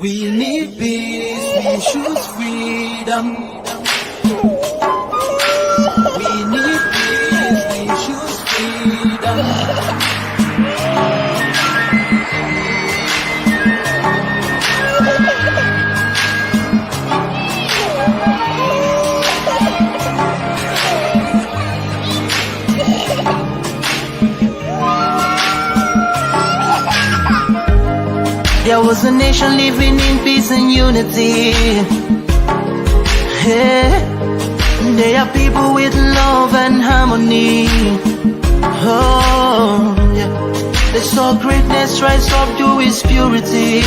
We need peace, we choose freedom. We need peace, we choose freedom. There was a nation living in peace and unity. Yeah. They are people with love and harmony. Oh, yeah. They saw greatness rise up to its purity.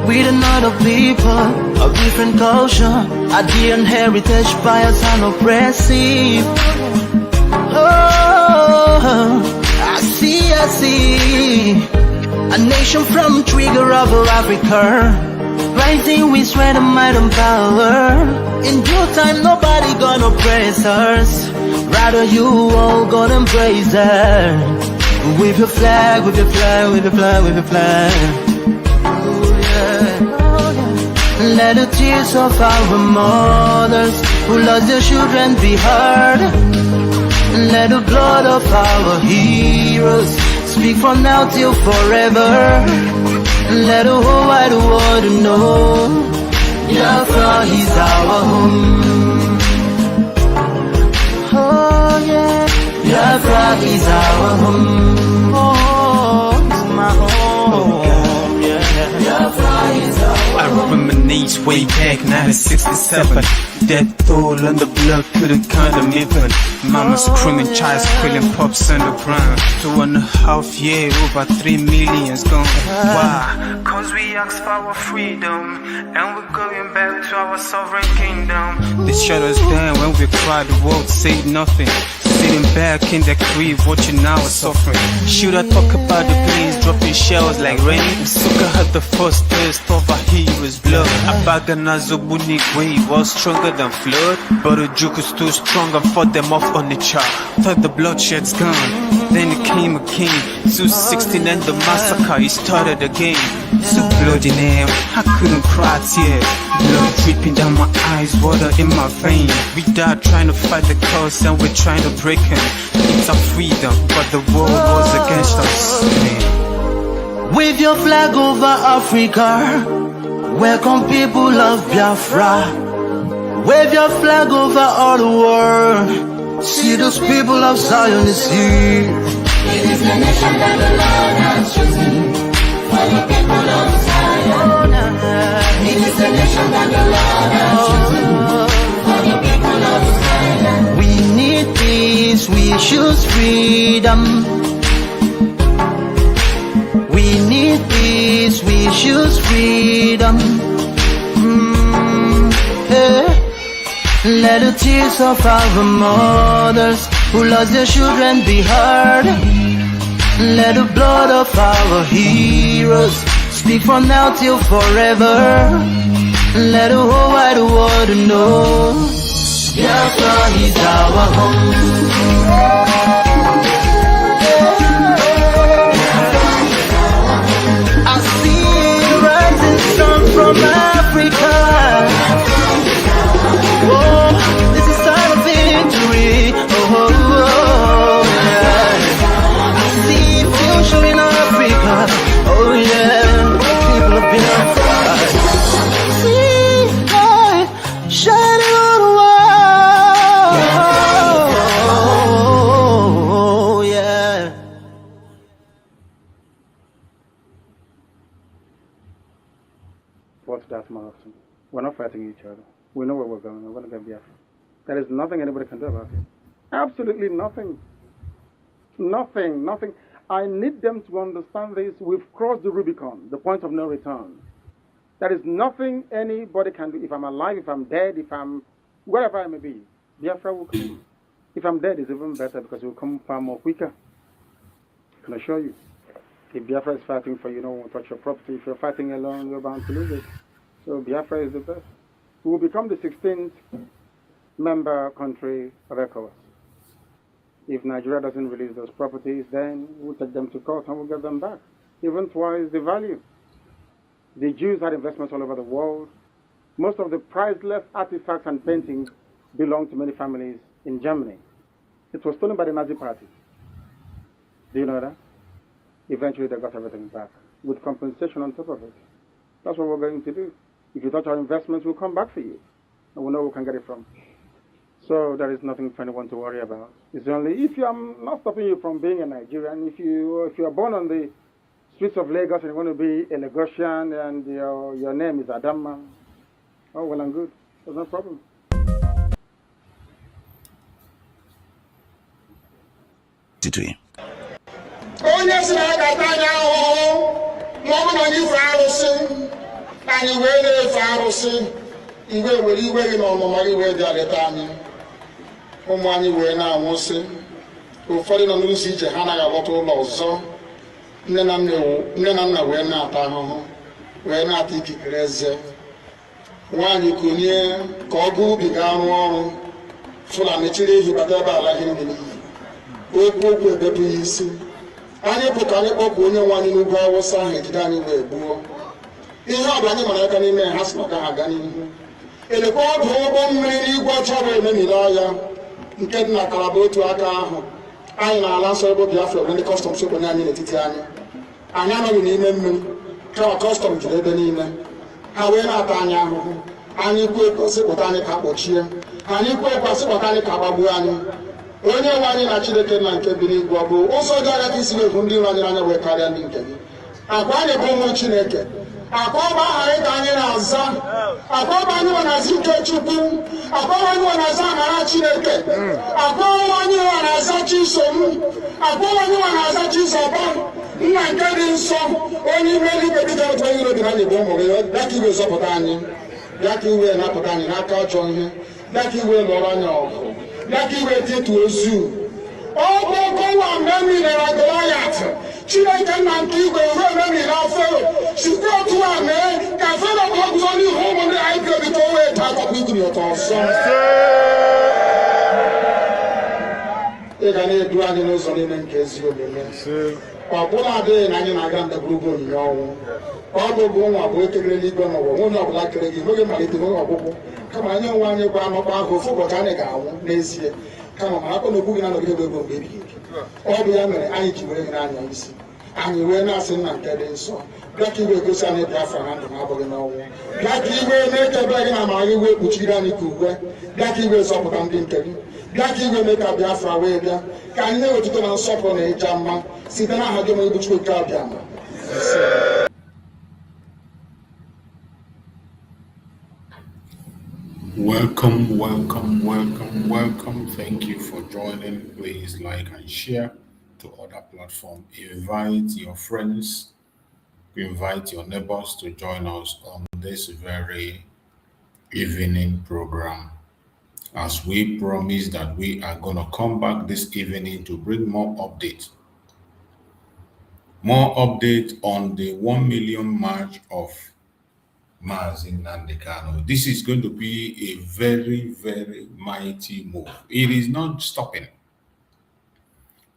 With another people of different culture, a different heritage, bias and oppressive. Oh, I see. A nation from trigger of Africa, rising with strength and might and power. In due time, nobody gonna praise us. Rather, you all gonna embrace her. With your flag, with your flag, with your flag, with your flag. Oh, yeah. Let the tears of our mothers who lost their children be heard. Let the blood of our heroes speak from now till forever. Let the whole wide world know Biafra is our home. Oh yeah, Biafra is our home. Oh, it's my home. Yeah, Biafra is our home. I reminisce way back 1967. Death toll on the blood couldn't count them even. Mama screaming, child squealing, pops on the ground. 2.5 years, over 3 million's gone. Why? Cause we asked for our freedom, and we're going back to our sovereign kingdom. They shut us down when we cried, the world said nothing. Sitting back in the crib, watching our suffering. Should I talk about the planes dropping shells like rain? Suka had the first taste of a hero's blood. Abagana Zobuni wave was stronger than flood, but the juke is too strong and fought them off on the chart. Thought the bloodshed's gone, then it came again. 216 and the massacre, it started again. So bloody name, I couldn't cry tears. Blood dripping down my eyes, water in my veins. We died trying to fight the cause and we're trying to break him. It's our freedom, but the world was against us. Wave your flag over Africa. Welcome people of Biafra. Wave your flag over all the world. See those people of Zion is here. It is the nation that the Lord has chosen for the people of Zion. It is the nation that the Lord has chosen for the people of Zion. We need peace, we choose freedom. We need peace, we choose freedom. Yeah. Let the tears of our mothers who lost their children be heard. Let the blood of our heroes speak from now till forever. Let the whole wide world know Biafra is our home. I see rising sun from Africa. Oh, this is time of victory. Oh, yeah. I see future in Africa. Oh yeah, people of Biafra. See light shining on the world. Oh yeah. What's that, Martin? We're not fighting each other. We know where we're going. We're going to get Biafra. There is nothing anybody can do about it. Absolutely nothing. Nothing. I need them to understand this. We've crossed the Rubicon, the point of no return. There is nothing anybody can do. If I'm alive, if I'm dead, if I'm wherever I may be, Biafra will come. If I'm dead, it's even better because it will come far more quicker. I can assure you. If Biafra is fighting for you, no one will touch your property. If you're fighting alone, you're bound to lose it. So Biafra is the best. We will become the 16th member country of ECOWAS. If Nigeria doesn't release those properties, then we'll take them to court and we'll get them back. Even twice the value. The Jews had investments all over the world. Most of the priceless artifacts and paintings belonged to many families in Germany. It was stolen by the Nazi Party. Do you know that? Eventually they got everything back with compensation on top of it. That's what we're going to do. If you touch our investments, we'll come back for you. And we'll know where we can get it from. So there is nothing for anyone to worry about. It's only if I'm not stopping you from being a Nigerian, if you are born on the streets of Lagos and you want to be a Lagosian and your name is Adama, oh, well and good. There's no problem. Onye si na-agata anya ahụhụ ma ọ bụ na anyị ife arụsị anyị wee na-efe arụsị iwe were iwe gị na ọmụma gị wee dị alịta anyị ụmụ anyị wee na-anwụsị ụfọdụ nọ n'ụzọ ije ha anaghị alọta ụlọ ọzọ nne na nna wee na-ata ahụhụ wee na-ata ikikere eze nwaanyị konye ka ọ gụọ ubi ga arụ ọrụ Fulani chiri ehi bata ebe ala gị n'iyi okwu ebepụ ya isi anyị bụ ka anyị kpọpụ onye nwe anyị n'ugwu Awụsa ahụ ejide anyị wee gbuo ihe ọ bụ anyị mara aka n'ime ha si maka ha aga n'ihu elekwa ọdụ ụgbọ mmiri n'igwe ọcha bụ ememiri ọhịa nke dị na Kalaba otu aka ahụ anyị na-ala nsọ ebe Biafra ebe ndị kọstọm sokonye anyị n'etiti anyị anọghị n'ime mmiri kama kọstọm jiri ebe niile ha wee na-ata anyị ahụhụ anyị kwuo ekosịpụta anyị ka kpọchie anyị kwuo ekwasịpụta anyị ka gbagbuo anyị onye nwe anyị na Chineke na nke bi n'igwe ọ bụ ụzọ dị agha ka isi na-ebu ndị iro anyị n'anya wee karịa ndị nke gị akwa anyị bụ ụmụ Chineke akwa ọba aha anyị ka anyị na-aza akwa ọba anyị nwe na-aza ike Chukwu akwa ọba anyị nwe na-aza amara Chineke akwa ọba anyị nwe na-aza Chisom akwa ọba anyị nwe na-aza Chizoba nna nke dị nsọ onye ime eluigwe dịka otu onye iro dị na anyị bụ ụmụ gị bịa ka iwe zọpụta anyị bịa ka iwe napụta anyị n'aka ọjọọ ihe bịa ka iwe lụọrọ anyị ọgụ Lucky way to zoo. Oh, go on, memory and Goliath. Chineke na nke igwe memory n'afọ. Site otu a mee ka fero ọgụgụ onye home ndị anyị ga-ebi ka o wee taa akọkọ ikiri ọtọ ọsọ. Ị ga na-edu anyị n'ụzọ niile nke ezi omume. Ọ bụla adịghị na anyị na-aga ndagwurugwu onyinye ọnwụ. Ọ bụ nwa bụ ekele n'igwe n'ụwa onye ọbụla kere gị n'oge mmalite n'oge ọgwụgwụ. Kama anyị nwe anyị gwa anọkwa ahụ ofu ụbọchị anyị ga-anwụ n'ezie kama ma akọ n'okwu gị na nọgide ego mgbe ebighị ebi ọ bụ ya mere anyị ji were gị n'anya isi anyị wee na-asị nna nke dị nsọ bịa ka iwe gosi anyị Biafra na ndụ na-abụghị n'ọnwụ bịa ka iwe mee ka ebe gị na amara gị wee kpuchiri anyị ka uwe bịa ka iwe zọpụta ndị nke gị bịa ka iwe mee ka Biafra wee bịa ka anyị na-ewetụta na nsọpụrụ na ịja mma site n'aha gị onye bụ Chukwu nke abịa ma Welcome, welcome, welcome, welcome. Thank you for joining. Please like and share to other platforms. Invite your friends, invite your neighbors to join us on this very evening program. As we promised that we are going to come back this evening to bring more updates. More updates on the 1 million march of Nnamdi Kanu. This is going to be a very, very mighty move. It is not stopping.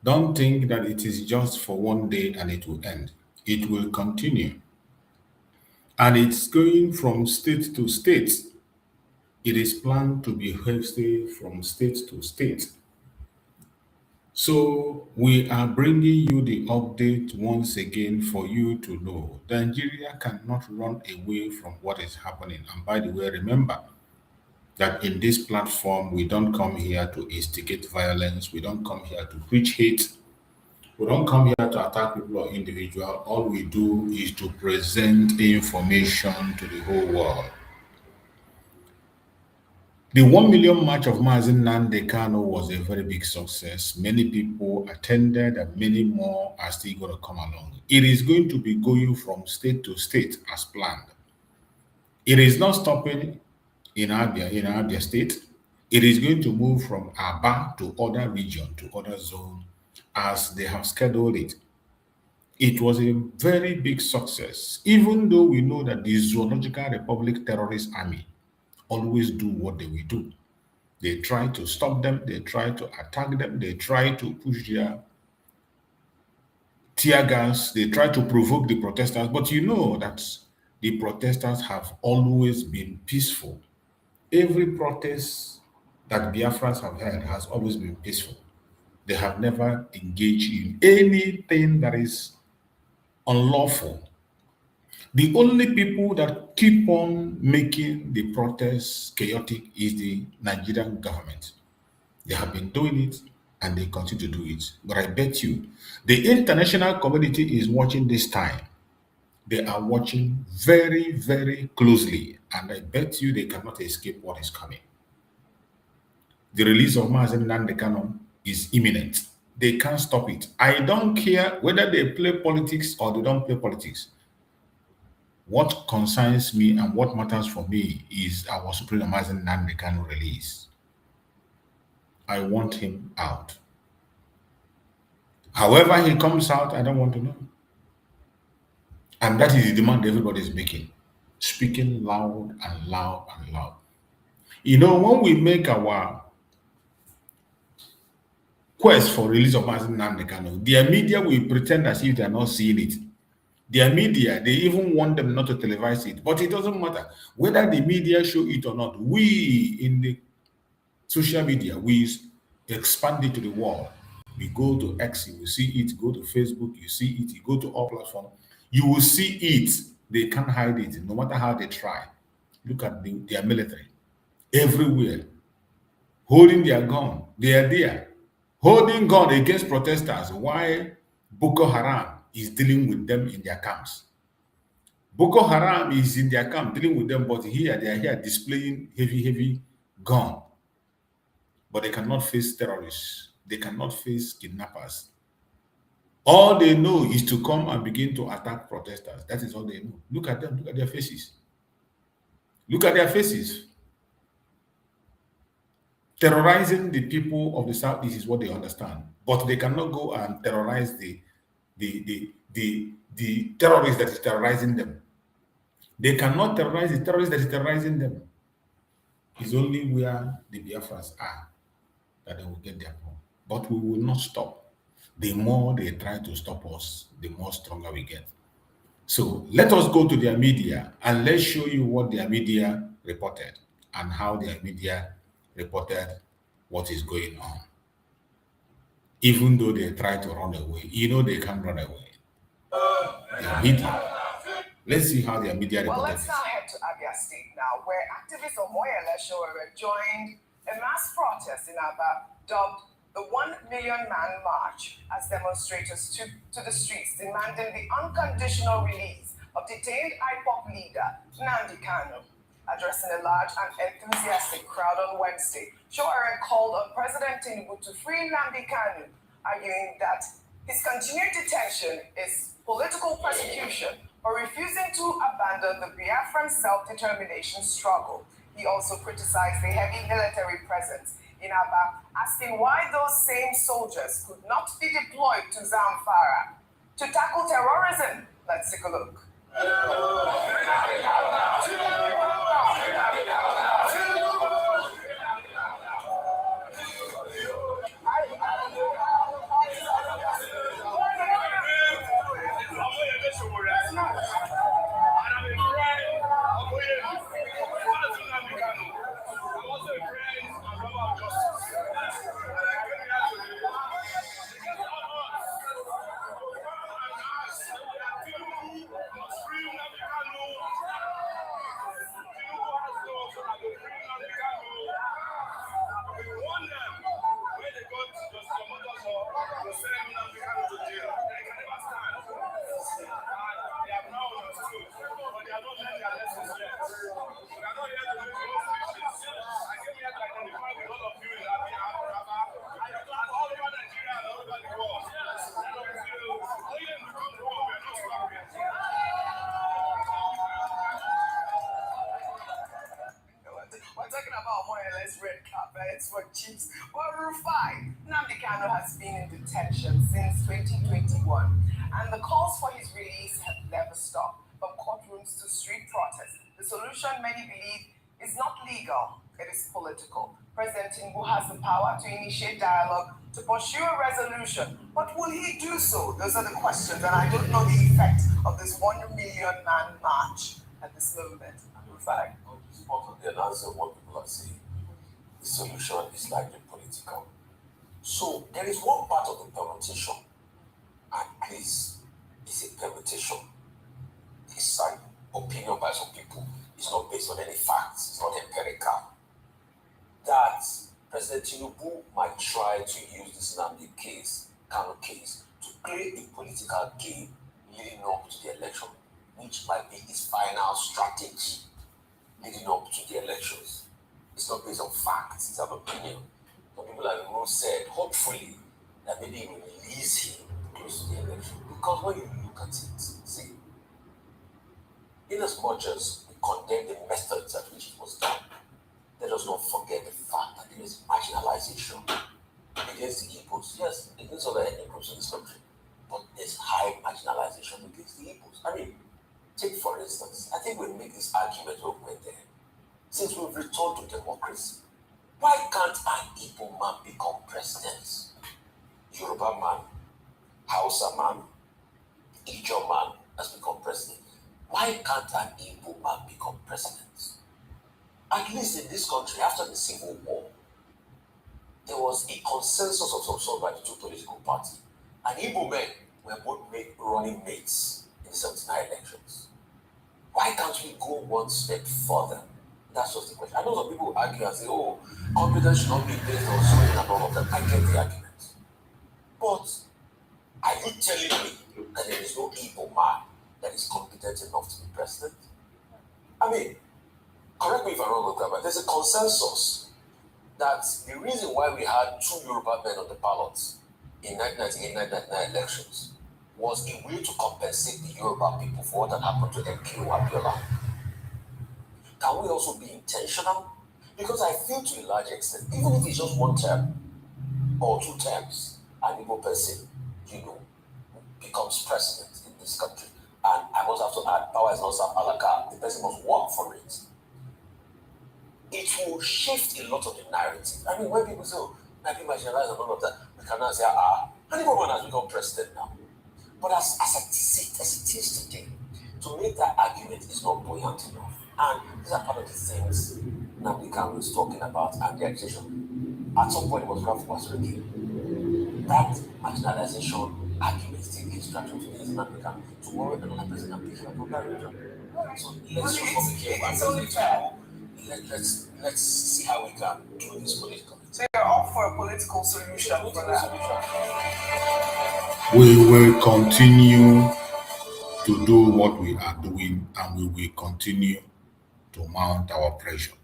Don't think that it is just for one day and it will end. It will continue. And it's going from state to state. It is planned to be hosted from state to state. So we are bringing you the update once again for you to know. Nigeria cannot run away from what is happening. And by the way, remember that in this platform, we don't come here to instigate violence. We don't come here to preach hate. We don't come here to attack people or individuals. All we do is to present information to the whole world. The 1 million march of Nnamdi Kanu was a very big success. Many people attended and many more are still going to come along. It is going to be going from state to state as planned. It is not stopping in Abia state. It is going to move from Aba to other region, to other zone as they have scheduled it. It was a very big success, even though we know that the Zoological Republic Terrorist Army always do what they will do. They try to stop them, they try to attack them, they try to push their tear gas, they try to provoke the protesters. But you know that the protesters have always been peaceful. Every protest that Biafrans have had has always been peaceful. They have never engaged in anything that is unlawful. The only people that keep on making the protests chaotic is the Nigerian government. They have been doing it and they continue to do it. But I bet you the international community is watching this time. They are watching very, very closely. And I bet you they cannot escape what is coming. The release of Nnamdi Kanu is imminent. They can't stop it. I don't care whether they play politics or they don't play politics. What concerns me and what matters for me is our Supreme Nnamdi Kanu release. I want him out. However he comes out, I don't want to know. And that is the demand everybody is making. Speaking loud and loud and loud. You know, when we make our quest for release of Nnamdi Kanu, their media will pretend as if they are not seeing it. Their media, they even want them not to televise it. But it doesn't matter. Whether the media show it or not, we in the social media, we expand it to the world. We go to X, you will see it. Go to Facebook, you see it. You go to all platforms, you will see it. They can't hide it, no matter how they try. Look at their military. Everywhere. Holding their gun. They are there. Holding gun against protesters while Boko Haram is dealing with them in their camps. Boko Haram is in their camp dealing with them, but here they are here displaying heavy gun. But they cannot face terrorists. They cannot face kidnappers. All they know is to come and begin to attack protesters. That is all they know. Look at them. Look at their faces. Look at their faces. Terrorizing the people of the Southeast is what they understand. But they cannot go and terrorize the terrorist that is terrorizing them. They cannot terrorize the terrorist that is terrorizing them. It's only where the Biafrans are that they will get their power. But we will not stop. The more they try to stop us, the more stronger we get. So let us go to their media and let's show you what their media reported and how their media reported what is going on. Even though they try to run away, you know they can't run away. Their media. Let's see how their media reported. Well, let's now head to Abia State now, where activists of Moyele Sowore joined a mass protest in Aba dubbed the 1 Million Man March as demonstrators took to the streets demanding the unconditional release of detained IPOP leader Nnamdi Kanu. Addressing a large and enthusiastic crowd on Wednesday, Sowore called on President Tinubu to free Nnamdi Kanu, arguing that his continued detention is political persecution for refusing to abandon the Biafran self-determination struggle. He also criticized the heavy military presence in Aba, asking why those same soldiers could not be deployed to Zamfara to tackle terrorism. Let's take a look. Red carpets for chiefs. Well, Rufai, Nnamdi Kanu has been in detention since 2021, and the calls for his release have never stopped. From courtrooms to street protests, the solution many believe is not legal, it is political. President Tinubu has the power to initiate dialogue to pursue a resolution, but will he do so? Those are the questions, and I don't know the effect of this 1 million man march. at this moment. In fact, it's part of the answer what people are saying. The solution is likely political. So there is one part of the permutation, at least it's a permutation. It's an opinion by some people. It's not based on any facts. It's not empirical. That President Tinubu might try to use this Nnamdi Kanu case, to play a political game leading up to the election, which might be his final strategy leading up to the elections. It's not based on facts, it's an opinion. Some people have even said, hopefully, that maybe he will release him close to the election. Because when you look at it, see, in as much as we condemn the methods at which it was done, let us not forget the fact that there is marginalization against the Igbos. Yes, against other ethnic groups in this country, but there's high marginalization against the Igbos. I mean, take for instance, I think we make this argument when we're there. Since we've returned to democracy, why can't an Igbo man become president? Yoruba man, Hausa man, Ijaw man has become president. Why can't an Igbo man become president? At least in this country, after the Civil War, there was a consensus of some sort by the two political parties. And Igbo men were both running mates in the 79 elections. Why can't we go one step further? That's just the question. I know some people argue and say, oh, competence should not be based on showing and all of that. I get the argument. But are you telling me that there is no Igbo man that is competent enough to be president? I mean, correct me if I'm wrong, but there's a consensus that the reason why we had two Yoruba men on the ballot in 1998-1999 elections was a way to compensate the Yoruba people for what had happened to MKO Abiola. Can we also be intentional? Because I feel to a large extent, even if it's just one term or two terms, an Igbo person, becomes president in this country. And I must have to add, power is not Sapalaka, the person must work for it. It will shift a lot of the narrative. I mean, when people say, oh, might be marginalized and all of that, we can now say, an Igbo man has become president now. But as it is today, to make that argument is not buoyant enough. And these are part of the things Nnamdi Kanu is talking about and the accusation. At some point, it was Ralph Wasregi. That marginalization argument still gives traction to this Nnamdi Kanu. Tomorrow, another person can pick up on that region. So let's just not be careful. Let's see how we can do this politically. So you're up for a political solution for that? We will continue to do what we are doing, and we will continue to mount our pressure.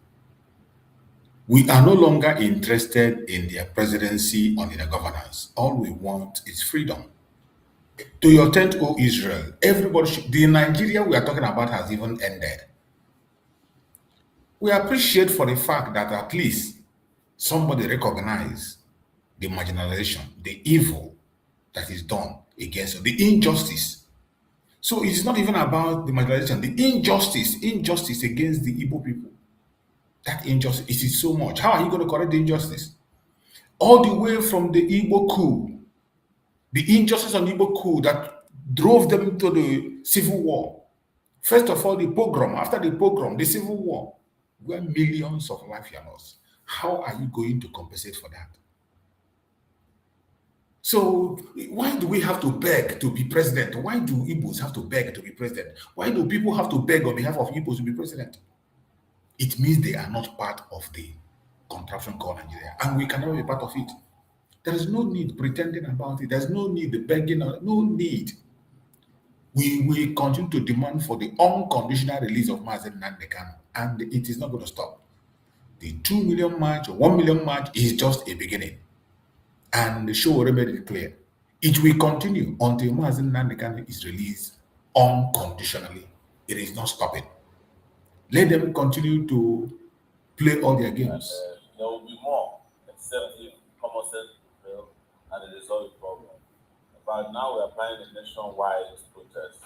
We are no longer interested in their presidency or in their governance. All we want is freedom. To your tent, O Israel, the Nigeria we are talking about has even ended. We appreciate for the fact that at least somebody recognized the marginalization, the evil that is done against us, the injustice. So it's not even about the marginalization, the injustice against the Igbo people. That injustice is so much. How are you going to correct the injustice? All the way from the Igbo coup, the injustice on Igbo coup that drove them to the civil war. First of all, the pogrom. After the pogrom, the civil war, where millions of lives were lost. How are you going to compensate for that? So why do we have to beg to be president? Why do Igbos have to beg to be president? Why do people have to beg on behalf of Igbos to be president? It means they are not part of the contraption called Nigeria, and we can never be part of it. There is no need pretending about it. There's no need the begging. No need. We will continue to demand for the unconditional release of Nnamdi Kanu, and it is not going to stop. The 2 million march or 1 million march is just a beginning, and the show already made it clear. It will continue until Nnamdi Kanu is released unconditionally. It is not stopping. Let them continue to play all their games. There will be more, except if common sense prevail and it resolve the problem. But now we are planning a nationwide protest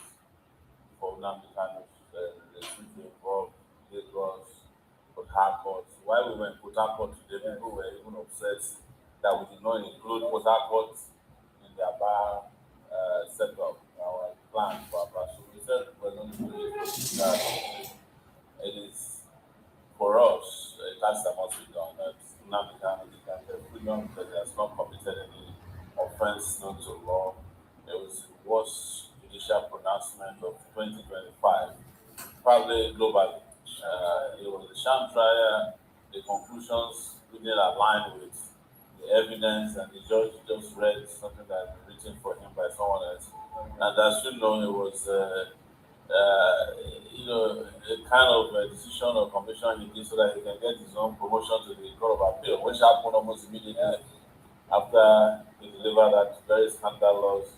for Nnamdi Kanu. The city involved Lagos, Port Harcourt. While we were in Port Harcourt today, people were even upset that we did not include Port Harcourt in the Aba setup, our plan for Aba. So we said we're going believe that it is for us, a task that must be done. That Nnamdi Kanu can get freedom because he has not committed any offense known to law. It was the worst judicial pronouncement of 2025, probably globally. It was a sham trial. The conclusions didn't align with the evidence, and the judge just read something that had been written for him by someone else. And as you know, it was, a kind of a decision or commission he did so that he can get his own promotion to the Court of Appeal, which happened almost immediately after he delivered that very scandalous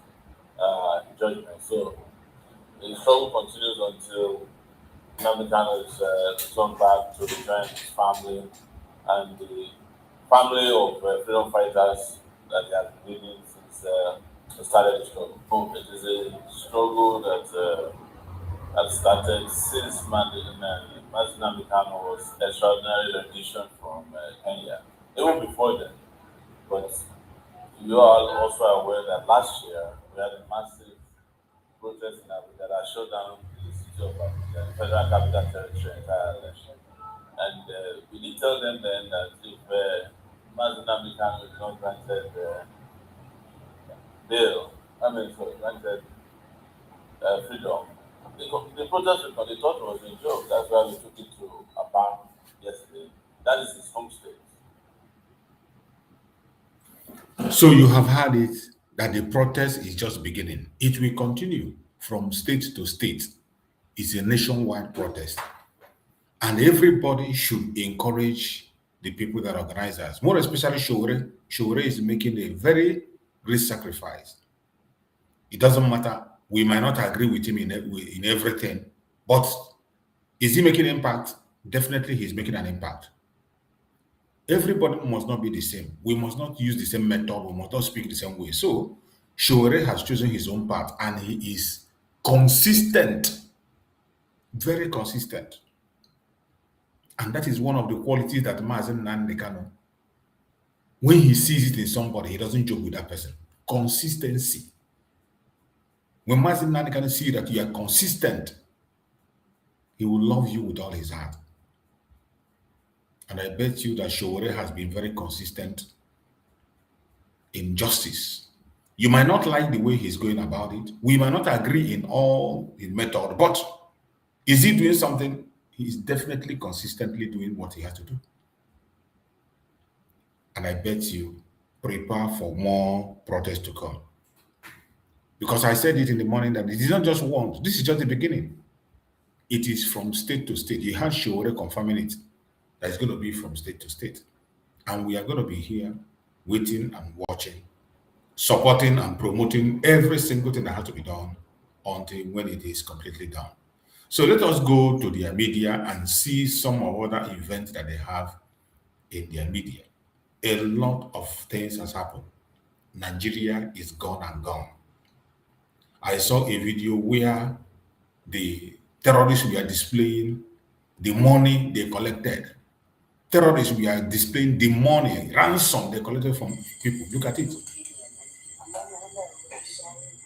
judgment. So the struggle continues until Nnamdi Kanu is returned back to rejoin his family and the family of freedom fighters that he has been leading since he started the struggle. So it is a struggle that started since Nnamdi Kanu was extraordinary rendition from Kenya, even before then. But you are also aware that last year we had a massive protest in Abuja that shut down the city of Abuja, the Federal Capital Territory entire election. And we did tell them then that if Nnamdi Kanu is not granted bail, granted freedom, the protest they thought it was a joke. That's why we took it to Aba yesterday. That is his home state. So you have heard it that the protest is just beginning. It will continue from state to state. It's a nationwide protest. And everybody should encourage the people that organize us, more especially Shore. Shore is making a very great sacrifice. It doesn't matter. We might not agree with him in everything, but is he making impact? Definitely he's making an impact. Everybody must not be the same. We must not use the same method. We must not speak the same way. So Shore has chosen his own path and he is consistent, very consistent. And that is one of the qualities that Nnamdi Kanu, when he sees it in somebody, he doesn't joke with that person. Consistency. When Nnamdi Kanu sees that you are consistent, he will love you with all his heart. And I bet you that Shore has been very consistent in justice. You might not like the way he's going about it. We might not agree in all his method, but is he doing something? He is definitely consistently doing what he has to do. And I bet you prepare for more protests to come. Because I said it in the morning that it is not just one. This is just the beginning. It is from state to state. You had Shore confirming it. That it's going to be from state to state. And we are going to be here waiting and watching, supporting and promoting every single thing that has to be done until when it is completely done. So let us go to their media and see some of other events that they have in their media. A lot of things has happened. Nigeria is gone and gone. I saw a video where the terrorists were displaying the money they collected. Terrorists were displaying the money, ransom they collected from people. Look at it.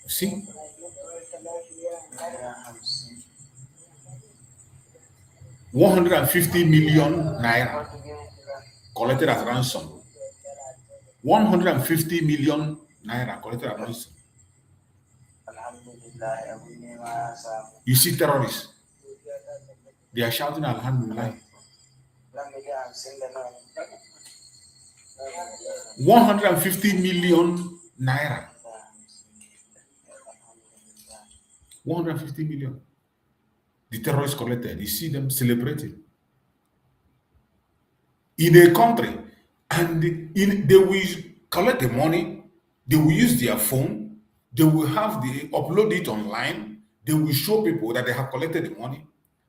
See? $150 million naira collected as ransom. 150 million naira collected as ransom. You see terrorists. They are shouting Alhamdulillah. 150 million naira. 150 million. The terrorists collected. You see them celebrating. In a country, and they will collect the money, they will use their phone, they will upload it online, they will show people that they have collected the money,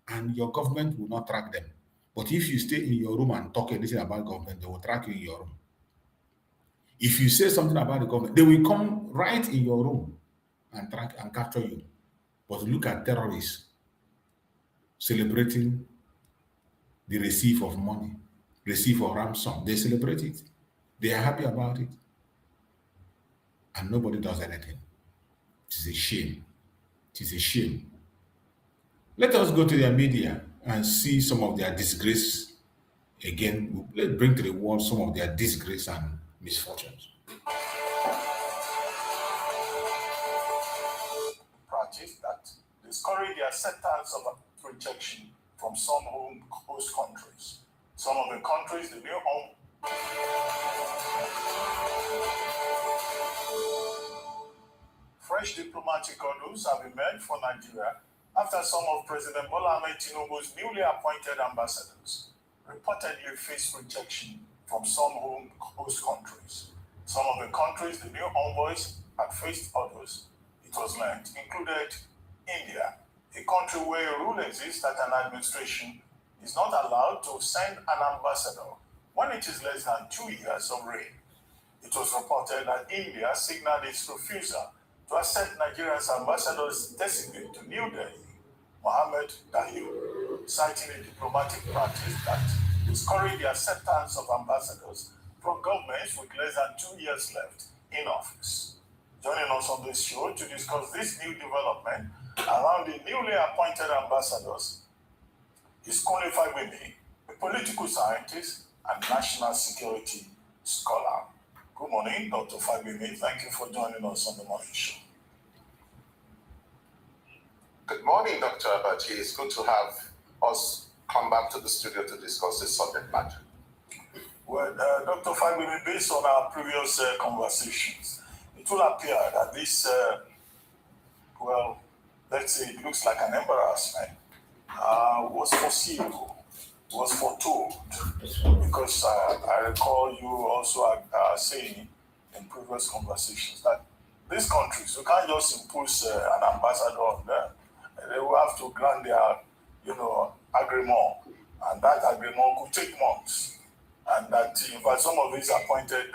and your government will not track them. But if you stay in your room and talk anything about government, they will track you in your room. If you say something about the government, they will come right in your room and track and capture you. But look at terrorists celebrating the receipt of money, receipt of ransom. They celebrate it. They are happy about it. And nobody does anything. It is a shame. It is a shame. Let us go to their media and see some of their disgrace. Again, let's bring to the world some of their disgrace and misfortunes. Practice that discourage the acceptance of rejection from some host countries. Some of the countries, the new home. Fresh diplomatic hurdles have emerged for Nigeria after some of President Bola Ahmed Tinubu's newly appointed ambassadors reportedly faced rejection from some host countries. Some of the countries the new envoys had faced others, it was learned, included India, a country where a rule exists that an administration is not allowed to send an ambassador when it is less than 2 years of reign. It was reported that India signaled its refusal to accept Nigeria's ambassador's designate to New Delhi, Mohammed Dahir, citing a diplomatic practice that discouraged the acceptance of ambassadors from governments with less than 2 years left in office. Joining us on this show to discuss this new development around the newly appointed ambassadors is Kunle Fagbemi, a political scientist and national security scholar. Good morning, Dr. Fagbemi. Thank you for joining us on the morning show. Good morning, Dr. Abachi. It's good to have us come back to the studio to discuss this subject matter. Well, Dr. Fagbemi, based on our previous conversations, it will appear that this, let's say it looks like an embarrassment, was foreseeable, was foretold, because I recall you also saying in previous conversations that these countries, you can't just impose an ambassador on them. They will have to grant their, agreement, and that agreement could take months. And that in fact, some of these appointed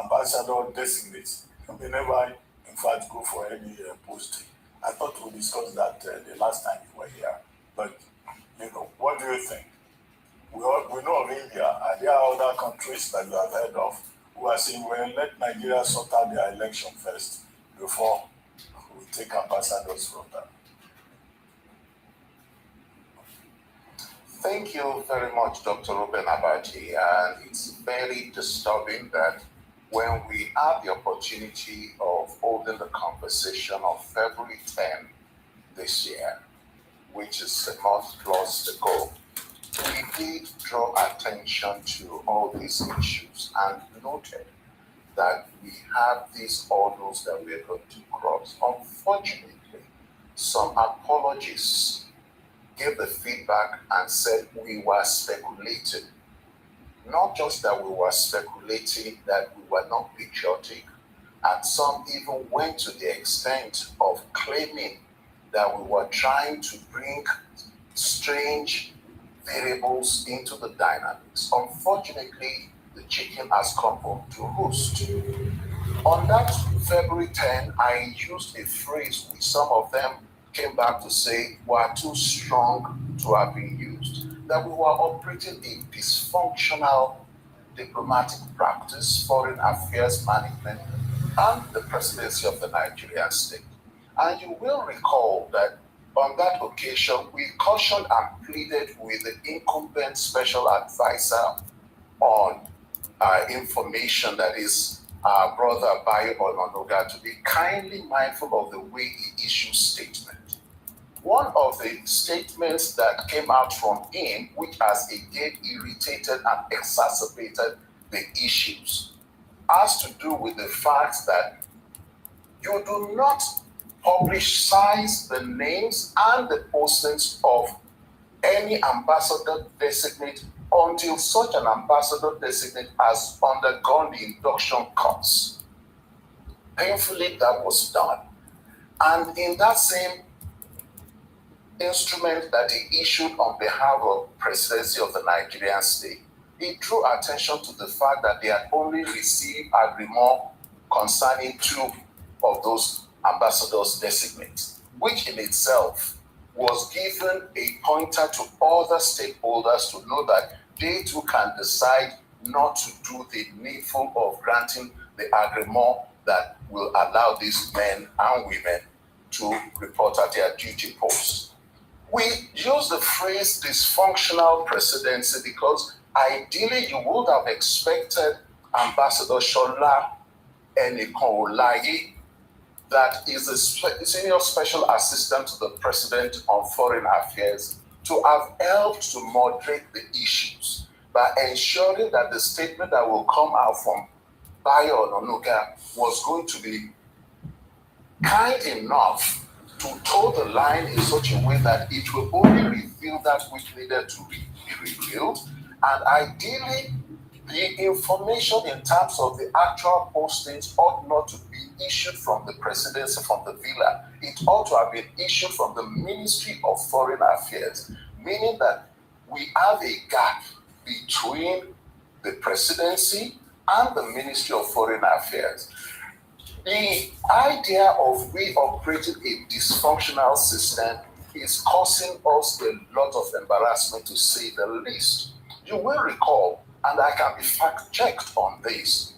ambassador designates may never, in fact, go for any posting. I thought we discussed that the last time you were here. But, what do you think? We know of India, and there are other countries that you have heard of who are saying, well, let Nigeria sort out their election first before we take ambassadors from them. Thank you very much, Dr. Ruben Abaji. And it's very disturbing that when we have the opportunity of holding the conversation on February 10 this year, which is a month plus ago, we did draw attention to all these issues and noted that we have these hurdles that we are going to cross. Unfortunately, some apologists gave the feedback and said we were speculating. Not just that we were speculating, that we were not patriotic, and some even went to the extent of claiming that we were trying to bring strange variables into the dynamics. Unfortunately, the chicken has come home to roost. On that February 10, I used a phrase which some of them came back to say were too strong to have been used, that we were operating a dysfunctional diplomatic practice, foreign affairs management, and the presidency of the Nigerian state. And you will recall that on that occasion, we cautioned and pleaded with the incumbent special advisor on information, that is our brother Bayo Ononoga, to be kindly mindful of the way he issues statements. One of the statements that came out from him, which has again irritated and exacerbated the issues, has to do with the fact that you do not publicize the names and the postings of any ambassador designate until such an ambassador designate has undergone the induction course. Painfully, that was done. And in that same instrument that he issued on behalf of the presidency of the Nigerian state, he drew attention to the fact that they had only received agreement concerning 2 of those ambassadors designates, which in itself was given a pointer to other stakeholders to know that they too can decide not to do the needful of granting the agreement that will allow these men and women to report at their duty posts. We use the phrase dysfunctional presidency because ideally you would have expected Ambassador Shola Enikonolayi, that is the senior special assistant to the president on foreign affairs, to have helped to moderate the issues by ensuring that the statement that will come out from Bayo Ononuga was going to be kind enough to toe the line in such a way that it will only reveal that which needed to be revealed, and ideally the information in terms of the actual postings ought not to be issued from the presidency, from the villa. It ought to have been issued from the Ministry of Foreign Affairs, meaning that we have a gap between the presidency and the Ministry of Foreign Affairs. The idea of reoperating a dysfunctional system is causing us a lot of embarrassment, to say the least. You will recall, and I can be fact-checked on this,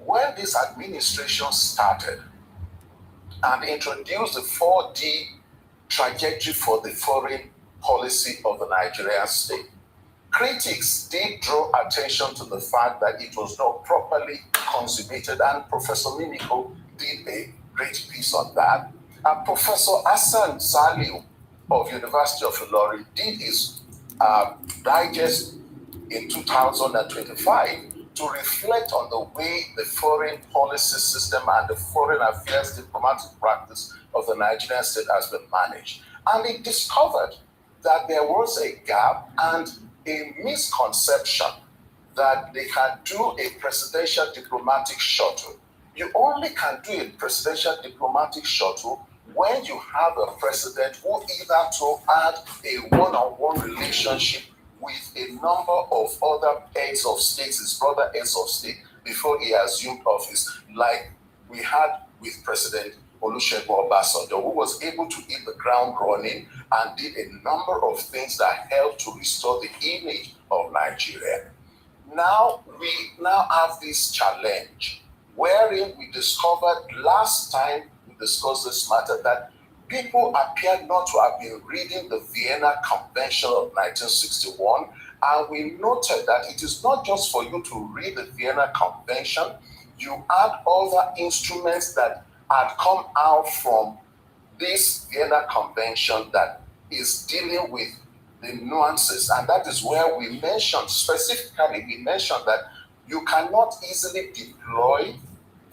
when this administration started and introduced the 4D trajectory for the foreign policy of the Nigerian state, critics did draw attention to the fact that it was not properly consummated, and Professor Mimiko did a great piece on that. And Professor Hassan Saliu of University of Ilorin did his digest in 2025 to reflect on the way the foreign policy system and the foreign affairs diplomatic practice of the Nigerian state has been managed. And it discovered that there was a gap and a misconception that they can do a presidential diplomatic shuttle. You only can do a presidential diplomatic shuttle when you have a president who either to had a one-on-one relationship with a number of other heads of state, his brother heads of state, before he assumed office, like we had with President Olusegun Obasanjo, who was able to hit the ground running and did a number of things that helped to restore the image of Nigeria. Now we have this challenge, wherein we discovered last time we discussed this matter that people appear not to have been reading the Vienna Convention of 1961, and we noted that it is not just for you to read the Vienna Convention, you add other instruments that had come out from this Vienna Convention that is dealing with the nuances, and that is where we mentioned, specifically, we mentioned that you cannot easily deploy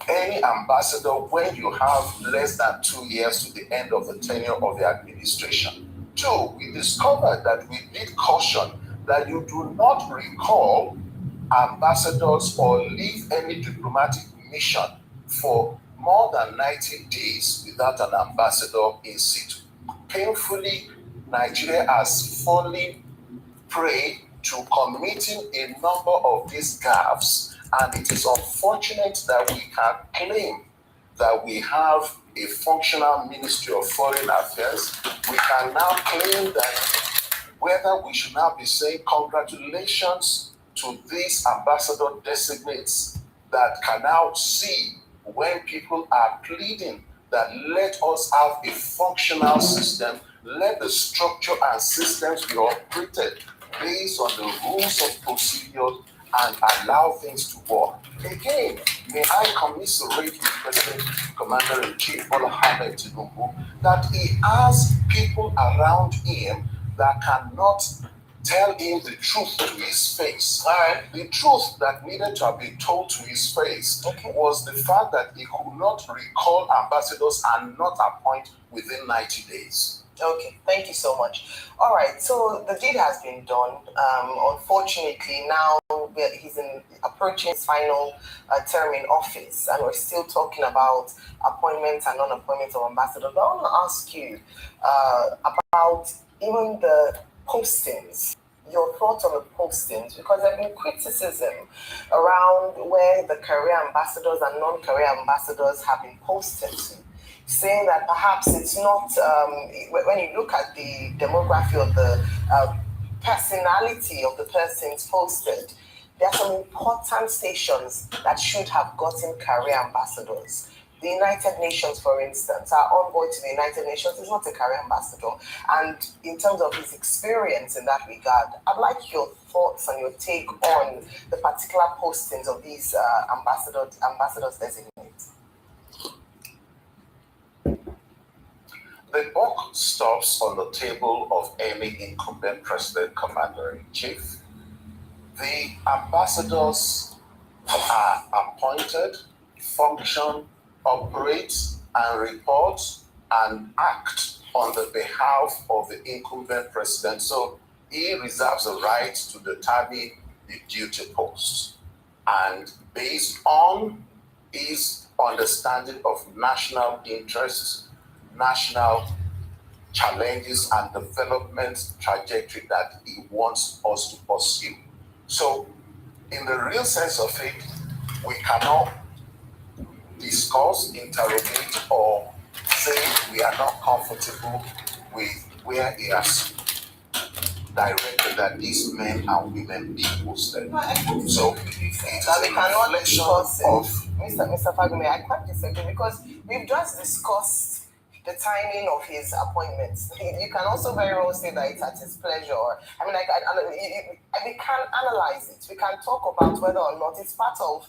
any ambassador when you have less than 2 years to the end of the tenure of the administration. Two, we discovered that we did caution that you do not recall ambassadors or leave any diplomatic mission for more than 90 days without an ambassador in situ. Painfully, Nigeria has fallen prey to committing a number of these gaffes, and it is unfortunate that we can claim that we have a functional Ministry of Foreign Affairs. We can now claim that whether we should now be saying congratulations to these ambassador designates that can now see when people are pleading that let us have a functional system, let the structure and systems be operated based on the rules of procedure and allow things to work. Again, may I commiserate with President Commander-in-Chief Bola Ahmed Tinubu that he has people around him that cannot tell him the truth to his face. The truth that needed to have been told to his face was the fact that he could not recall ambassadors and not appoint within 90 days. Okay, thank you so much. All right, so the deed has been done. Unfortunately, now he's approaching his final term in office, and we're still talking about appointments and non-appointments of ambassadors. But I want to ask you about even the postings. Your thoughts on the postings, because there have been criticism around where the career ambassadors and non-career ambassadors have been posted to, saying that perhaps it's not, when you look at the demography of the personality of the persons posted, there are some important stations that should have gotten career ambassadors. the United Nations, for instance, our envoy to the United Nations is not a career ambassador. And in terms of his experience in that regard, I'd like your thoughts and your take on the particular postings of these ambassadors designate. The buck stops on the table of any incumbent president, commander-in-chief. The ambassadors are appointed, function, operate, and report and act on the behalf of the incumbent president. So he reserves the right to determine the duty post. And based on his understanding of national interests, national challenges, and development trajectory that he wants us to pursue. So, in the real sense of it, we cannot discuss, interrogate, or say we are not comfortable with where he has directed that these men and women be posted. So, it's a reflection of... Mr. Fagume, I quite disagree because we've just discussed the timing of his appointments. You can also very well say that it's at his pleasure. I mean, we can analyze it. We can talk about whether or not it's part of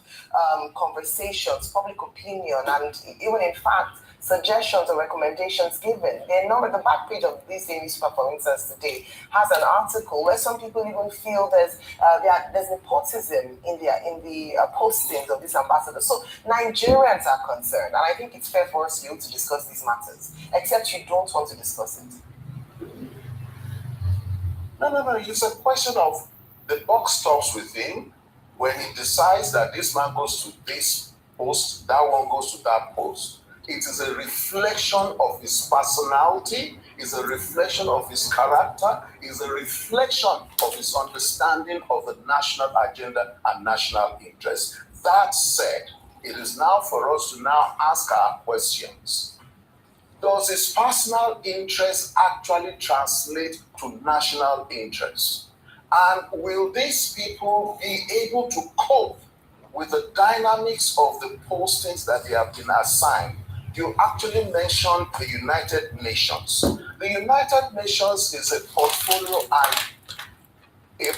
conversations, public opinion, and even in fact, suggestions or recommendations given. The back page of this newspaper, for instance, today has an article where some people even feel there's nepotism in the postings of these ambassadors. So Nigerians are concerned, and I think it's fair for us to be able to discuss these matters, except you don't want to discuss it. No. It's a question of the buck stops with him when he decides that this man goes to this post, that one goes to that post. It is a reflection of his personality, is a reflection of his character, is a reflection of his understanding of the national agenda and national interest. That said, it is now for us to now ask our questions. Does his personal interest actually translate to national interest? And will these people be able to cope with the dynamics of the postings that they have been assigned? You actually mentioned the United Nations. The United Nations is a portfolio and a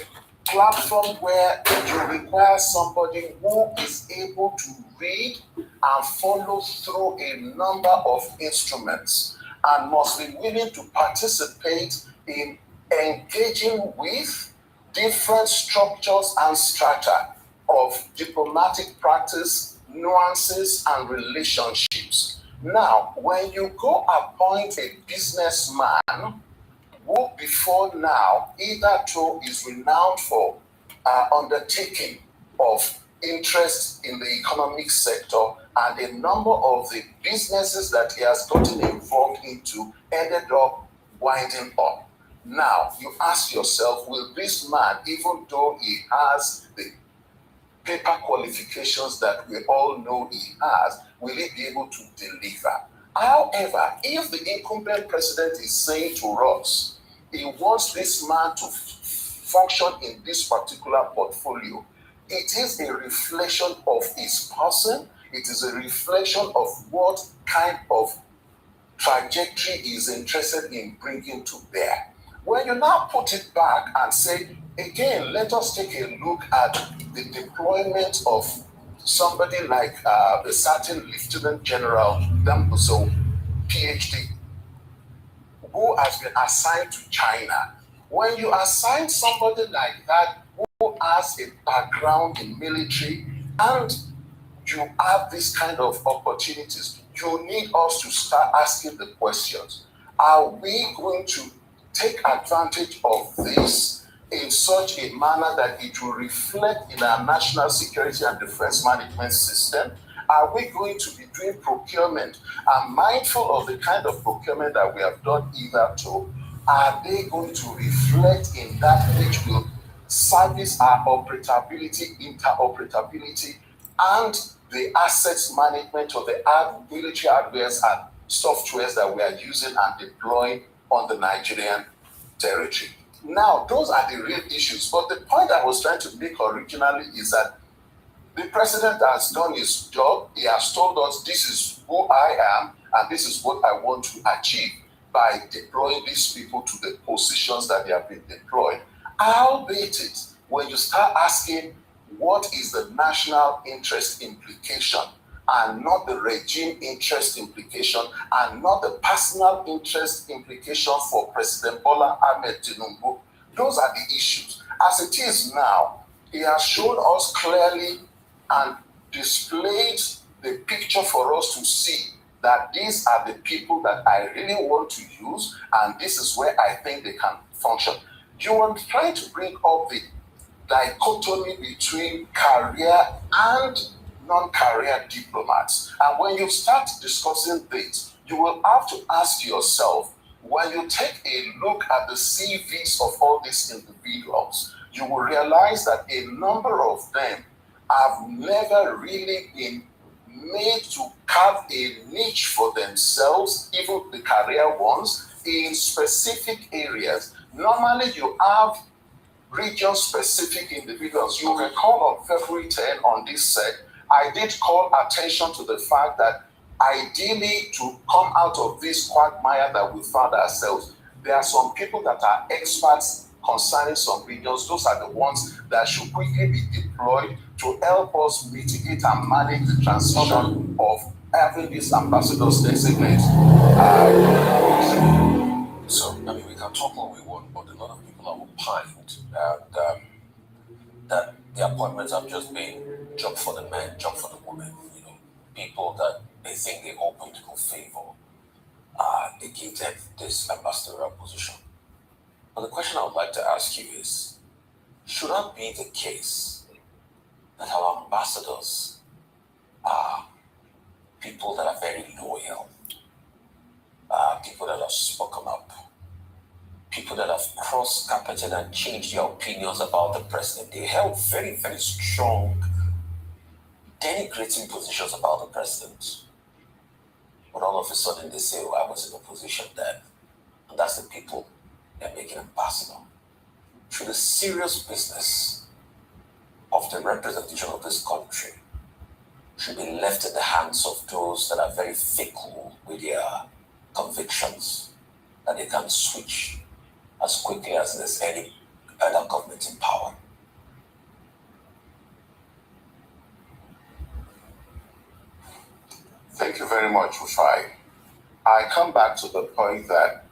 platform where you require somebody who is able to read and follow through a number of instruments and must be willing to participate in engaging with different structures and strata of diplomatic practice, nuances, and relationships. Now, when you go appoint a businessman who before now hitherto is renowned for undertaking of interest in the economic sector, and a number of the businesses that he has gotten involved into ended up winding up. Now, you ask yourself, will this man, even though he has the paper qualifications that we all know he has, will he be able to deliver? However, if the incumbent president is saying to us, he wants this man to function in this particular portfolio, it is a reflection of his person, it is a reflection of what kind of trajectory he is interested in bringing to bear. When you now put it back and say, again, let us take a look at the deployment of somebody like the certain Lieutenant General Dambuzo, PhD, who has been assigned to China. When you assign somebody like that who has a background in military and you have this kind of opportunities, you need us to start asking the questions. Are we going to take advantage of this in such a manner that it will reflect in our national security and defense management system? Are we going to be doing procurement and mindful of the kind of procurement that we have done hitherto? Are they going to reflect in that which will service our operability, interoperability, and the assets management of the military hardwares and softwares that we are using and deploying on the Nigerian territory? Now, those are the real issues. But the point I was trying to make originally is that The president has done his job. He has told us this is who I am and this is what I want to achieve by deploying these people to the positions that they have been deployed. Albeit it, when you start asking what is the national interest implication and not the regime interest implication and not the personal interest implication for President Bola Ahmed Tinubu, those are the issues. As it is now, he has shown us clearly and displayed the picture for us to see that these are the people that I really want to use, and this is where I think they can function. You are trying to bring up the dichotomy between career and non-career diplomats. And when you start discussing this, you will have to ask yourself, when you take a look at the CVs of all these individuals, you will realize that a number of them have never really been made to carve a niche for themselves, even the career ones, in specific areas. Normally, you have region-specific individuals. You recall on February 10 on this set, I did call attention to the fact that ideally to come out of this quagmire that we found ourselves, there are some people that are experts concerning some regions. Those are the ones that should quickly be deployed to help us mitigate and manage the transition of having these ambassadors designate. So, I mean, we can talk all we want, but a lot of people are opined that the appointments have just been job for the men, job for the women. You know, people that they think they hold political favor, they give them this ambassadorial position. But the question I would like to ask you is, should that be the case that our ambassadors are people that are very loyal, people that have spoken up, people that have cross-carpeted and changed their opinions about the president? They held very, very strong, denigrating positions about the president. But all of a sudden they say, oh, I was in opposition then. And that's the people they're making ambassador. Should the serious business of the representation of this country should be left in the hands of those that are very fickle with their convictions, that they can switch as quickly as there's any other government in power? Thank you very much, Rufai. I come back to the point that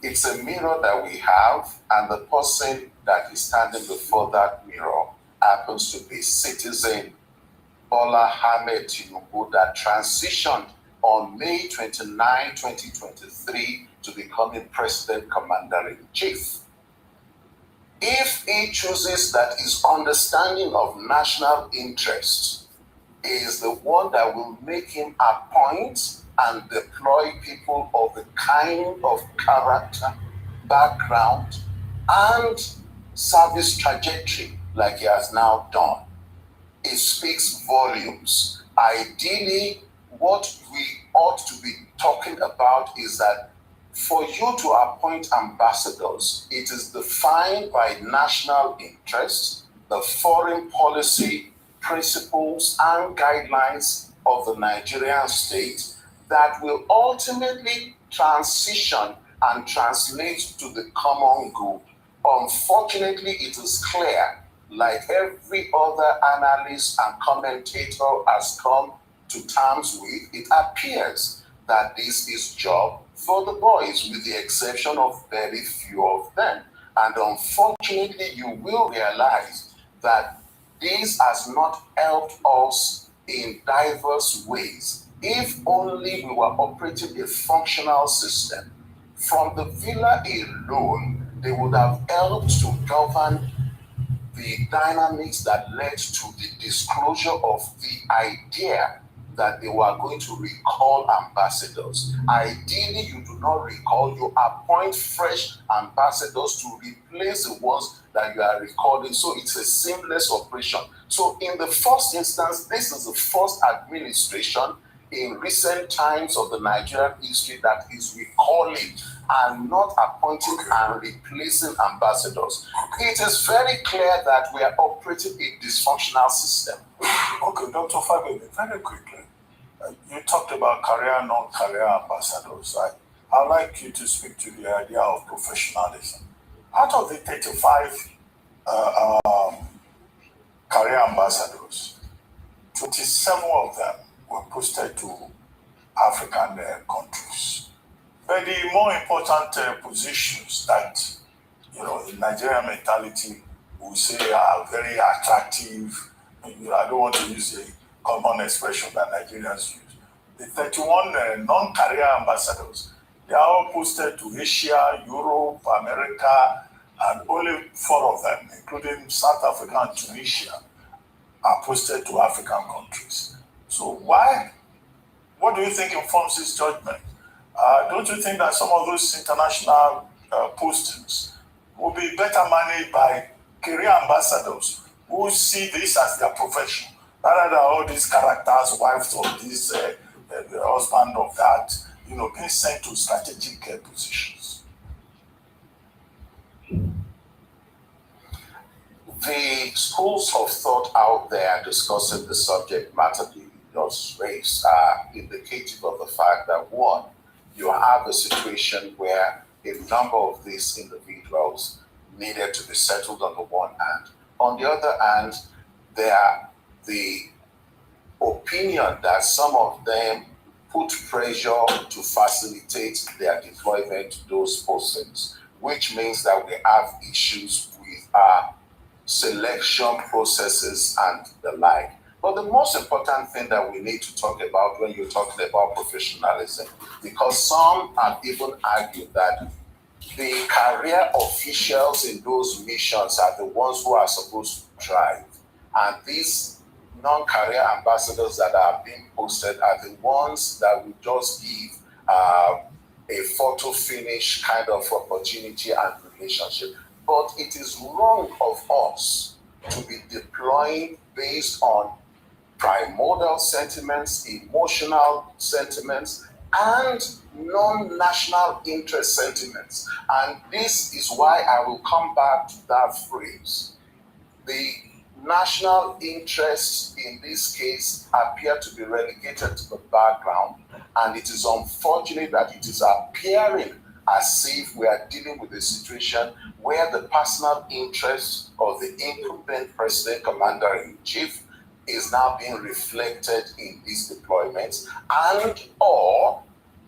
it's a mirror that we have, and the person that is standing before that mirror happens to be citizen Bola Ahmed Tinubu, that transitioned on May 29, 2023 to becoming President Commander-in-Chief. If he chooses that his understanding of national interest is the one that will make him appoint and deploy people of the kind of character, background, and service trajectory like he has now done, it speaks volumes. Ideally, what we ought to be talking about is that for you to appoint ambassadors, it is defined by national interests, the foreign policy principles and guidelines of the Nigerian state that will ultimately transition and translate to the common good. Unfortunately, it is clear, like every other analyst and commentator has come to terms with, it appears that this is job for the boys, with the exception of very few of them. And unfortunately, you will realize that this has not helped us in diverse ways. If only we were operating a functional system, from the villa alone, they would have helped to govern the dynamics that led to the disclosure of the idea that they were going to recall ambassadors. Ideally, you do not recall, you appoint fresh ambassadors to replace the ones that you are recalling. So it's a seamless operation. So in the first instance, this is the first administration in recent times of the Nigerian history that is recalling and not appointing and replacing ambassadors. It is very clear that we are operating a dysfunctional system. Okay, Dr. Fabian, very quickly, you talked about career and non-career ambassadors. I'd like you to speak to the idea of professionalism. Out of the 35 career ambassadors, 27 of them were posted to African countries. But the more important positions that, in Nigerian mentality, we say are very attractive. I don't want to use a common expression that Nigerians use. The 31 non-career ambassadors, they are all posted to Asia, Europe, America, and only 4 of them, including South Africa and Tunisia, are posted to African countries. So why? What do you think informs this judgment? Don't you think that some of those international postings will be better managed by career ambassadors who see this as their profession, rather than all these characters, wives of this, the husband of that, being sent to strategic positions? The schools of thought out there discussing the subject matter you just raised are indicative of the fact that, one, you have a situation where a number of these individuals needed to be settled on the one hand. On the other hand, the opinion that some of them put pressure to facilitate their deployment to those postings, which means that we have issues with our selection processes and the like. But the most important thing that we need to talk about when you're talking about professionalism, because some have even argued that the career officials in those missions are the ones who are supposed to drive. And these non-career ambassadors that are being posted are the ones that will just give a photo finish kind of opportunity and relationship. But it is wrong of us to be deploying based on primordial sentiments, emotional sentiments, and non-national interest sentiments. And this is why I will come back to that phrase. The national interests in this case appear to be relegated to the background, and it is unfortunate that it is appearing as if we are dealing with a situation where the personal interests of the incumbent president commander-in-chief is now being reflected in these deployments, and or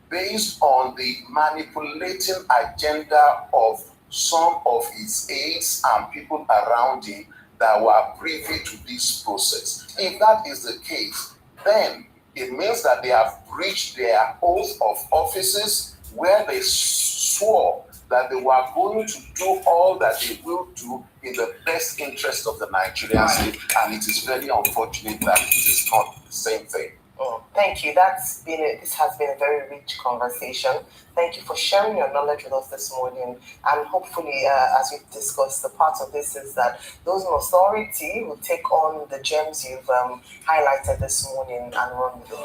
based on the manipulating agenda of some of his aides and people around him that were privy to this process. If that is the case, then it means that they have breached their oath of offices where they swore that they were going to do all that they will do in the best interest of the Nigerian state, and it is very unfortunate that it is not the same thing. Thank you. This has been a very rich conversation. Thank you for sharing your knowledge with us this morning. And hopefully, as we've discussed, the part of this is that those in authority will take on the gems you've highlighted this morning and run with it.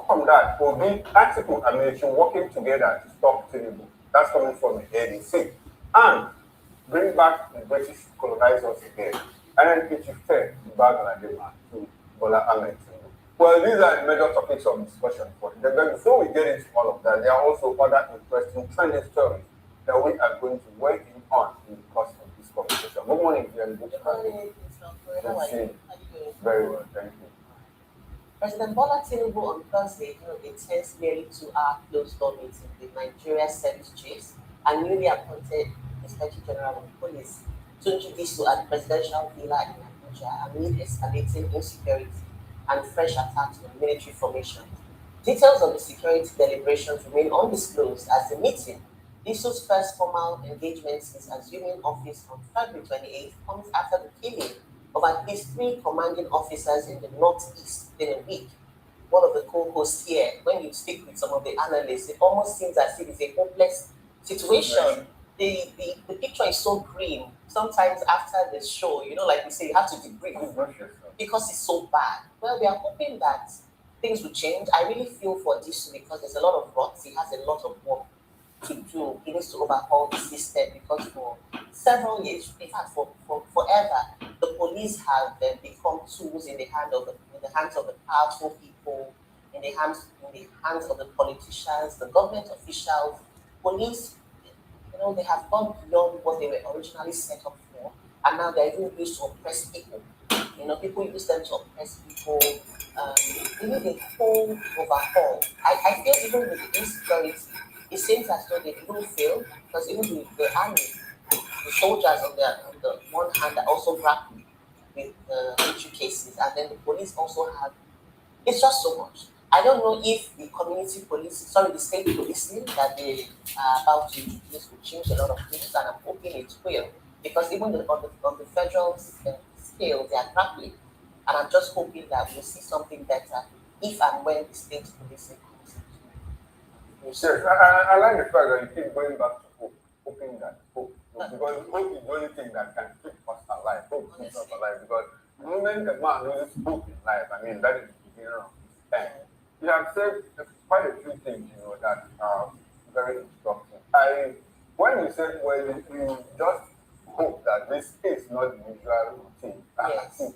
From that, we'll be Article Administration working together to stop Tinubu. That's coming from the ADC. And bring back the British colonizers again. And then it is fair to Bangladesh to Bola Ahmed Tinubu. Well, these are the major topics of discussion for today. But before we get into all of that, there are also other interesting trending stories that we are going to work in on in the course of this conversation. Good morning, Jen. Good morning. Very well, thank you. President Bola Tinubu on Thursday held a 10-2-hour closed-door meeting with Nigeria's Senate chiefs and newly appointed Inspector General of Police Tunji Disu at the presidential villa in Abuja amid escalating insecurity and fresh attacks on military formations. Details of the security deliberations remain undisclosed as the meeting, Disu's first formal engagement since assuming office on February 28th, comes after the killing of at least 3 commanding officers in the Northeast in a week. One of the co-hosts here, when you speak with some of the analysts, it almost seems as if it's a hopeless situation the picture is so grim. Sometimes after the show, like we say, you have to debrief because it's so bad. Well, we are hoping that things will change. I really feel for this because there's a lot of rot. He has a lot of work to do. He needs to overhaul the system because for several years, in fact, for forever, the police have become tools in the hands of the powerful people, in the hands of the politicians, the government officials. Police, they have gone beyond what they were originally set up for, and now they're even used to oppress people. People use them to oppress people. They need a whole overhaul. I feel even with the insecurity, it seems as though they will fail because even the army, the soldiers on the one hand are also grappling with issue cases, and then the police also have. It's just so much. I don't know if the state policing that they are about to introduce will change a lot of things, and I'm hoping it will, because even on the federal scale, they are grappling, and I'm just hoping that we'll see something better if and when the state policing comes Yes, I like the fact that you keep going back to hope, hoping that hope, because hope is the only thing that can keep us alive. Hope keeps us alive because the moment a man loses hope in life, I mean, that is the beginning of his end. You have said quite a few things, that are very instructive. When you said, well, you just hope that this is not the usual routine. Yes.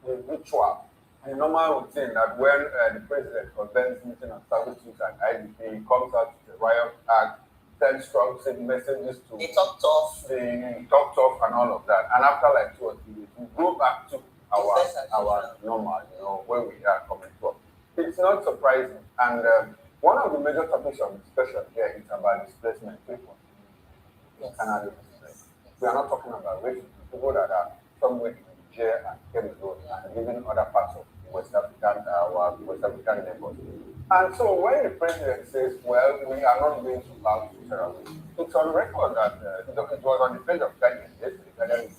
The ritual, the normal routine that when the president was then meeting on services and IDP, he comes out to the riot act, sends strong messages to They talk tough. They talk tough and all of that. And after like 2 or 3 years, we go back to our normal, where we are coming from. It's not surprising. And one of the major topics of discussion here is about displacement people. Yes. We are not talking about refugees, people that are somewhere in Niger and Cameroon and even other parts of West our West African neighbors. And so when the president says, well, we are not going to bow to terrorism, it's on record that it was on the page of Guardian yesterday,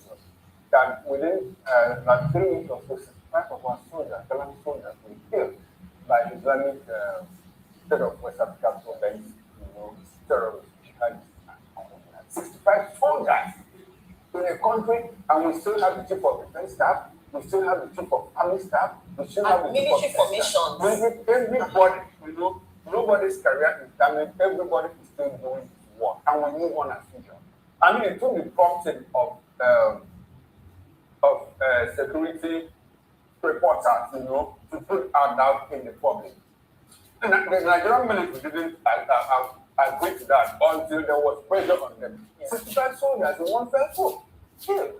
that within like 3 weeks or so, 65 of our soldiers, Galan soldiers, were killed by Islamic State of West Africa province, terrorists, jihadists, 65 soldiers in a country, and we still have the chief of defense staff, we still have the chief of army staff, we still have the military formations. Everybody, nobody's career is damaged, everybody is still doing his work, and we move on as usual. I mean, it took the prompting of security reporters, to put out doubt in the public. And the Nigerian military didn't agree to that until there was pressure on them. 65 soldiers in one fell swoop, killed.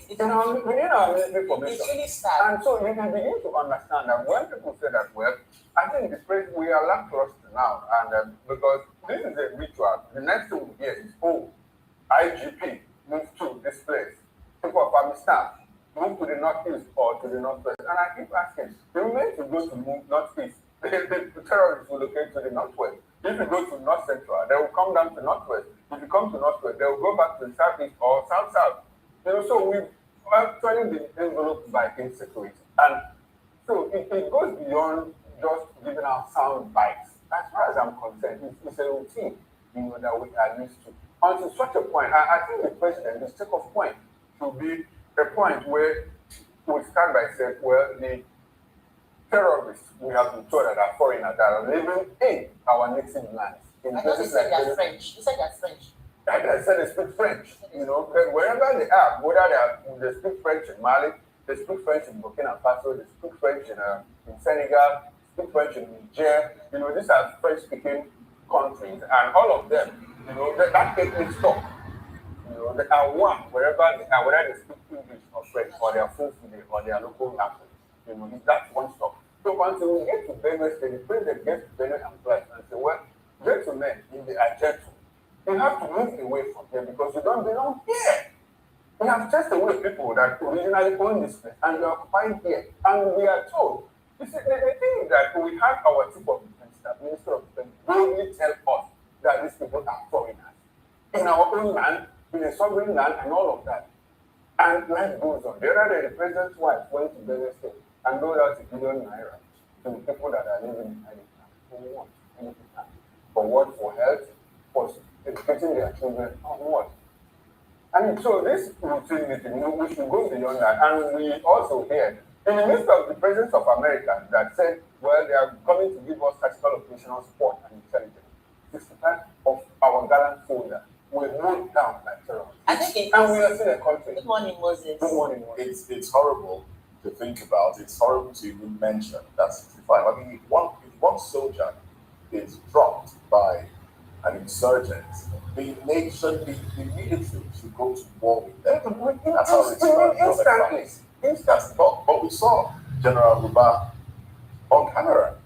Within our military formation. It's really sad. And so you can begin to understand that when people say that, well, I think we are lackluster now, and because this is a ritual. The next thing we hear is, IGP moved to this place. People of army staff move to the northeast or to the northwest. And I keep asking, you meant to go to northeast. The terrorists will locate to the northwest. If you go to north central, they will come down to northwest. If you come to northwest, they will go back to the southeast or south. So we've actually been enveloped by insecurity. And so it goes beyond just giving out sound bites. As far as I'm concerned, it's a routine, that we are used to. Until such a point, I think the president, the take-off point should be a point where we start by saying, well, the terrorists we have been told that are foreigners that are living in our native lands. I thought you said they're French. You said they're French. I said they speak French. Wherever they are, whether they speak French in Mali, they speak French in Burkina Faso, they speak French in Senegal, speak French in Niger. These are French-speaking countries, and all of them, that ethnic stock, they are one wherever they are, whether they speak English or French or their full or their local language. That's one stock. So until we get to Benue State, the president gets to Benue and Plateau and say, well, gentlemen, if they are gentle, you have to move away from here because you don't belong here. We have chased away people that originally owned this place and we are occupying here. And we are told, you see, the thing is that we have our chief of defense staff, Minister of Defense, boldly tell us that these people are foreigners in our own land, in a sovereign land, and all of that. And life goes on. The other day, the president's wife went to Benue State and rolled out ₦1 billion to the people that are living in Haiti. For what? For what? For health, for education, educating their children on what? And so this routine meeting, we should go beyond that. And we also hear, in the midst of the presence of America that said, well, they are coming to give us tactical operational support and intelligence, 65 of our gallant soldiers were knocked down by terrorists. I think and we are still a country. Good morning, Moses. Good morning, Moses. It's horrible to think about. It's horrible to even mention that 65. I mean, if one soldier is dropped by an insurgent, the nation, the military should go to war with them. That's how it's instantly. But we saw General Buba on camera.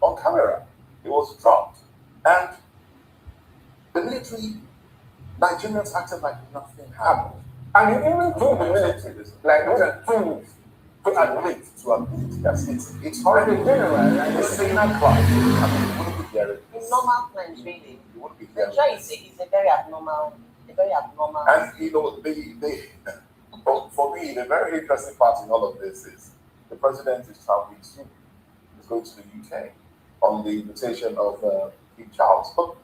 On camera. He was dropped. And the military, Nigerians acted like nothing happened. And he even told the military, like more than 2 weeks, to admit. Yes, it's horrible. It's saying that cry. I mean, you wouldn't be hearing this. In normal times, really. You wouldn't be hearing Nigeria is a very abnormal. And you know, for me, the very interesting part in all of this is the president is traveling soon. He's going to the UK on the invitation of King Charles. But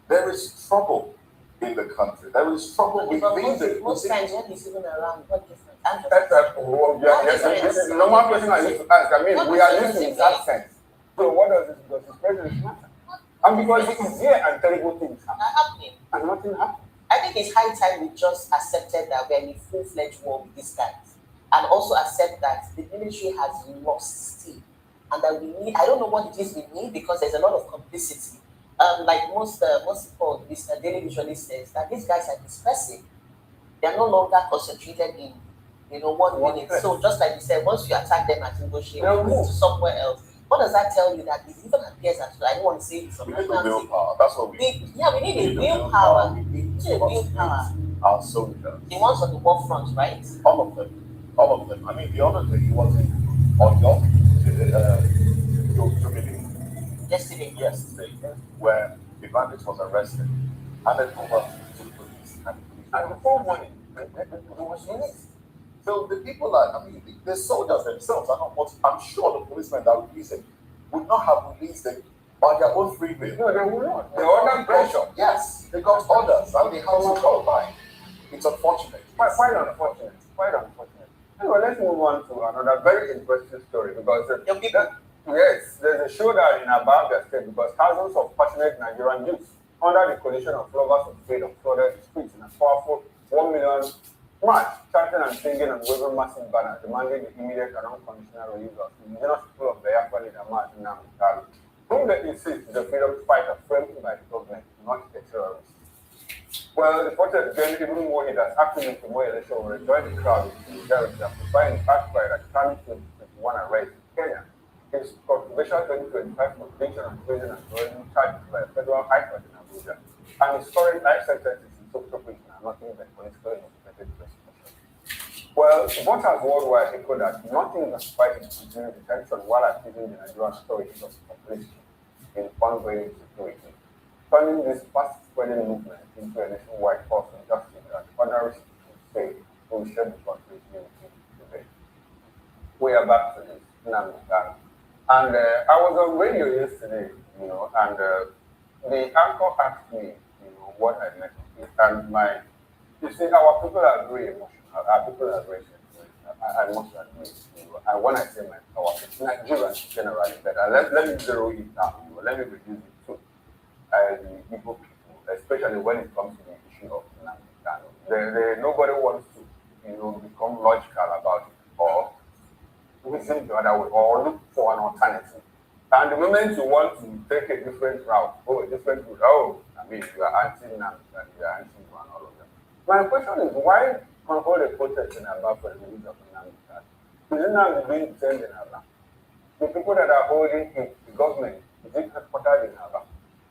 there is trouble in the country. There is trouble within the most times when he's even around, what different? This is the normal question I need to ask. I mean, we are listening in that sense. So what does his president matter? And because he is here and terrible things are happening. And nothing happened. I think it's high time we just accepted that we're in a full-fledged war with these guys. And also accept that the military has lost steam. And that we need, I don't know what it is we need because there's a lot of complicity. Like most people, this Daily Visualist says, that these guys are dispersing. They are no longer concentrated in, 1 minute. So just like you said, once you attack them at Ngoshi, they move to somewhere else. What does that tell you? That it even appears as I don't want to say it from we need a willpower. That's what we need. Yeah, we need a willpower. We need a willpower. Our soldiers. The ones on the war front, right? All of them. I mean, the other day he was on your yesterday, where the bandit was arrested, and then over to the police, and before morning, he was released. So the people the soldiers themselves are not what I'm sure the policemen that released him would not have released him by their own free will. No, they would not. They were under pressure. Yes, they got orders and they had to comply. It's unfortunate. Quite unfortunate. Anyway, let's move on to another very interesting story because yes, there's a showdown in Biafra state because thousands of passionate Nigerian youths under the coalition of lovers of freedom flooded the streets in a powerful 1 million march, chanting and singing and waving massive banners demanding the immediate and unconditional release of the indigenous people of Biafra leader Nnamdi Kanu, whom they insist is a freedom fighter framed by the government, not a terrorist. Well, reported again, even more it has activists from more election will rejoin the crowd with solidarity and providing the fact by that Kanu 2021 arrest in Kenya. His controversial 2025 conviction and prison and terrorism charged by a federal high court in Abuja, and his current life sentences in Sokoto prison are nothing but politically motivated persecution. Well, supporters worldwide echo that nothing justifies his continued detention while accusing the Nigerian authorities of complicity in ongoing insecurity, turning this fast-spreading movement into a nationwide force of justice that ordinary citizens say will shape the country's unity today. We are back to this, Nnamdi Kanu. And I was on radio yesterday, and the anchor asked me, what I meant. And you see, our people are very emotional. Our people are very sensitive. I must admit, and when I say our people, Nigerians generally, but let me zero it down, let me reduce it to the Igbo people, especially when it comes to the issue of Nnamdi Kanu. Nobody wants to, become logical about it, or reason the other way, or look for an alternative. And the moment you want to take a different route, you are anti-Nnamdi and you are anti-you and all of them. My question is, why control the protest in Aba for the release of Nnamdi Kanu? Is it Nnamdi being detained in Aba? The people that are holding it, the government, is it headquartered in Aba?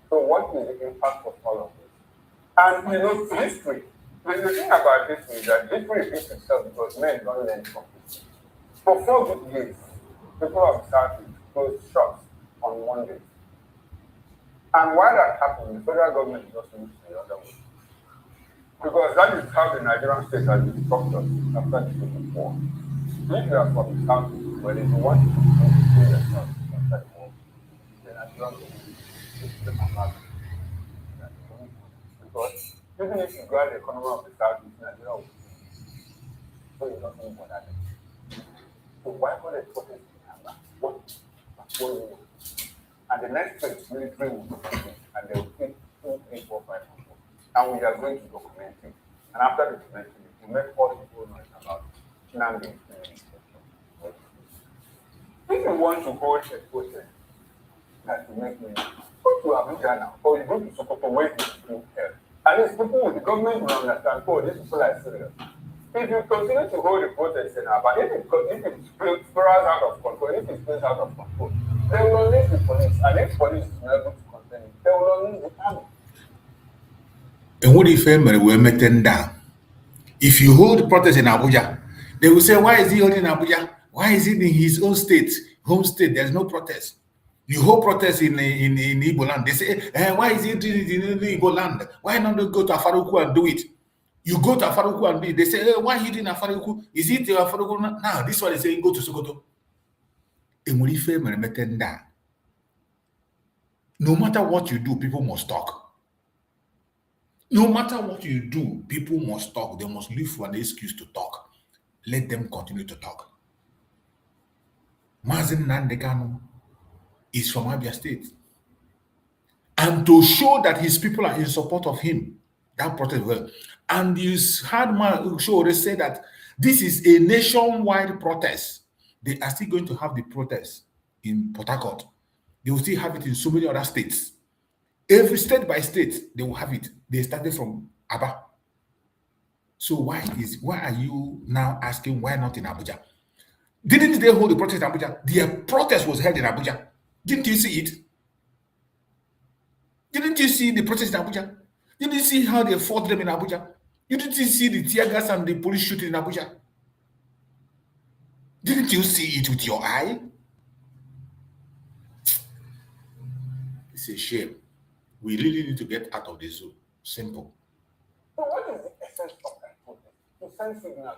So what is the impact of all of this? And history. The thing about history is that history repeats itself because men don't learn from history. For 4 good years, people have started to close shops on Mondays. And why that happened, the federal government just moves the other way. Because that is how the Nigerian state has been structured after the Civil War. If you are from the south, well, if you want to do yourself after the war, the Nigerian government is the even if you grow the economy of the South, Nigeria will be. So you're not going for that. So why not a protest in Aba? What? And the next phase, military will be taken, and they will take 2, 3, 4, 5 people. And we are going to document it. And after documenting it, we make all people know about Nnamdi Kanu. If you want to hold a protest that will make me go to Abuja now, or you go to Sokoto where it's being held. At least people with the government will understand, oh, these people are serious. If you continue to hold the protest in Aba, if it spirals out of control, if it spills out of control, they will unleash the police. And if police is not able to contain it, they will unleash the army. And what if we met them down? If you hold the protest in Abuja, they will say, why is he holding Abuja? Why is he in his own state, home state? There's no protest. You hold protest in Igbo land. They say, why is he doing it in Igbo land? Why not go to Afaruku and do it? You go to Afaruku and do it. They say, why are you doing Afaruku? Is it Afaruku? Now, this one is saying, go to Sokoto. No matter what you do, people must talk. No matter what you do, people must talk. They must look for an excuse to talk. Let them continue to talk. Nnamdi Kanu is from Abia State. And to show that his people are in support of him, that protest well. And you heard Shore say that this is a nationwide protest. They are still going to have the protest in Port Harcourt. They will still have it in so many other states. Every state by state, they will have it. They started from Aba. So why are you now asking why not in Abuja? Didn't they hold the protest in Abuja? Their protest was held in Abuja. Didn't you see it? Didn't you see the protest in Abuja? Didn't you see how they fought them in Abuja? Didn't you see the tear gas and the police shooting in Abuja? Didn't you see it with your eye? It's a shame. We really need to get out of the zoo. Simple. So what is the essence of that protest? To send signal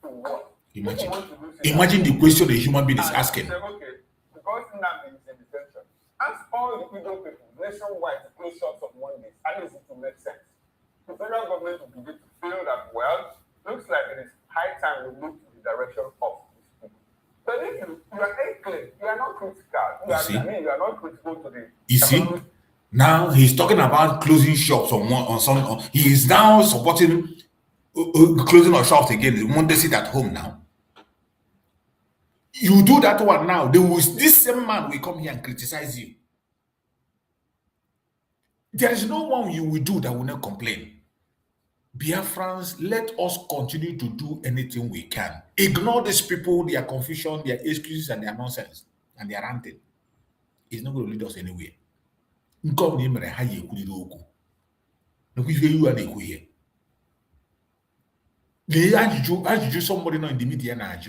to what? Imagine the question a human being is asking. Okay, because Nnamdi is in detention, ask all the Igbo people nationwide to close shops on Mondays. At least it will make sense. The federal government will begin to feel that, well, looks like it is high time we move to the direction of these people. But if you are clear, you are not critical. You are not critical to the. You see? Now he's talking about closing shops on some. He is now supporting closing of shops again. They want to sit at home now. You do that one now, this same man will come here and criticize you. There is no one you will do that will not complain. Biafrans, let us continue to do anything we can. Ignore these people, their confusion, their excuses, and their nonsense, and their ranting. It's not going to lead us anywhere. Somebody in the media.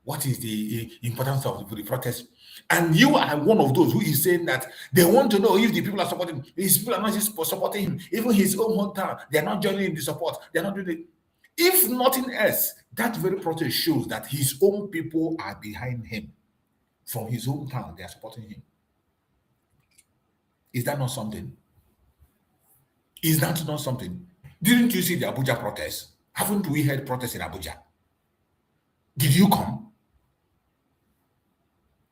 What is the importance of the protest? And you are one of those who is saying that they want to know if the people are supporting him. His people are not just supporting him. Even his own hometown, they are not joining in the support. They are not doing it. If nothing else, that very protest shows that his own people are behind him. From his hometown, they are supporting him. Is that not something? Is that not something? Didn't you see the Abuja protest? Haven't we had protests in Abuja? Did you come?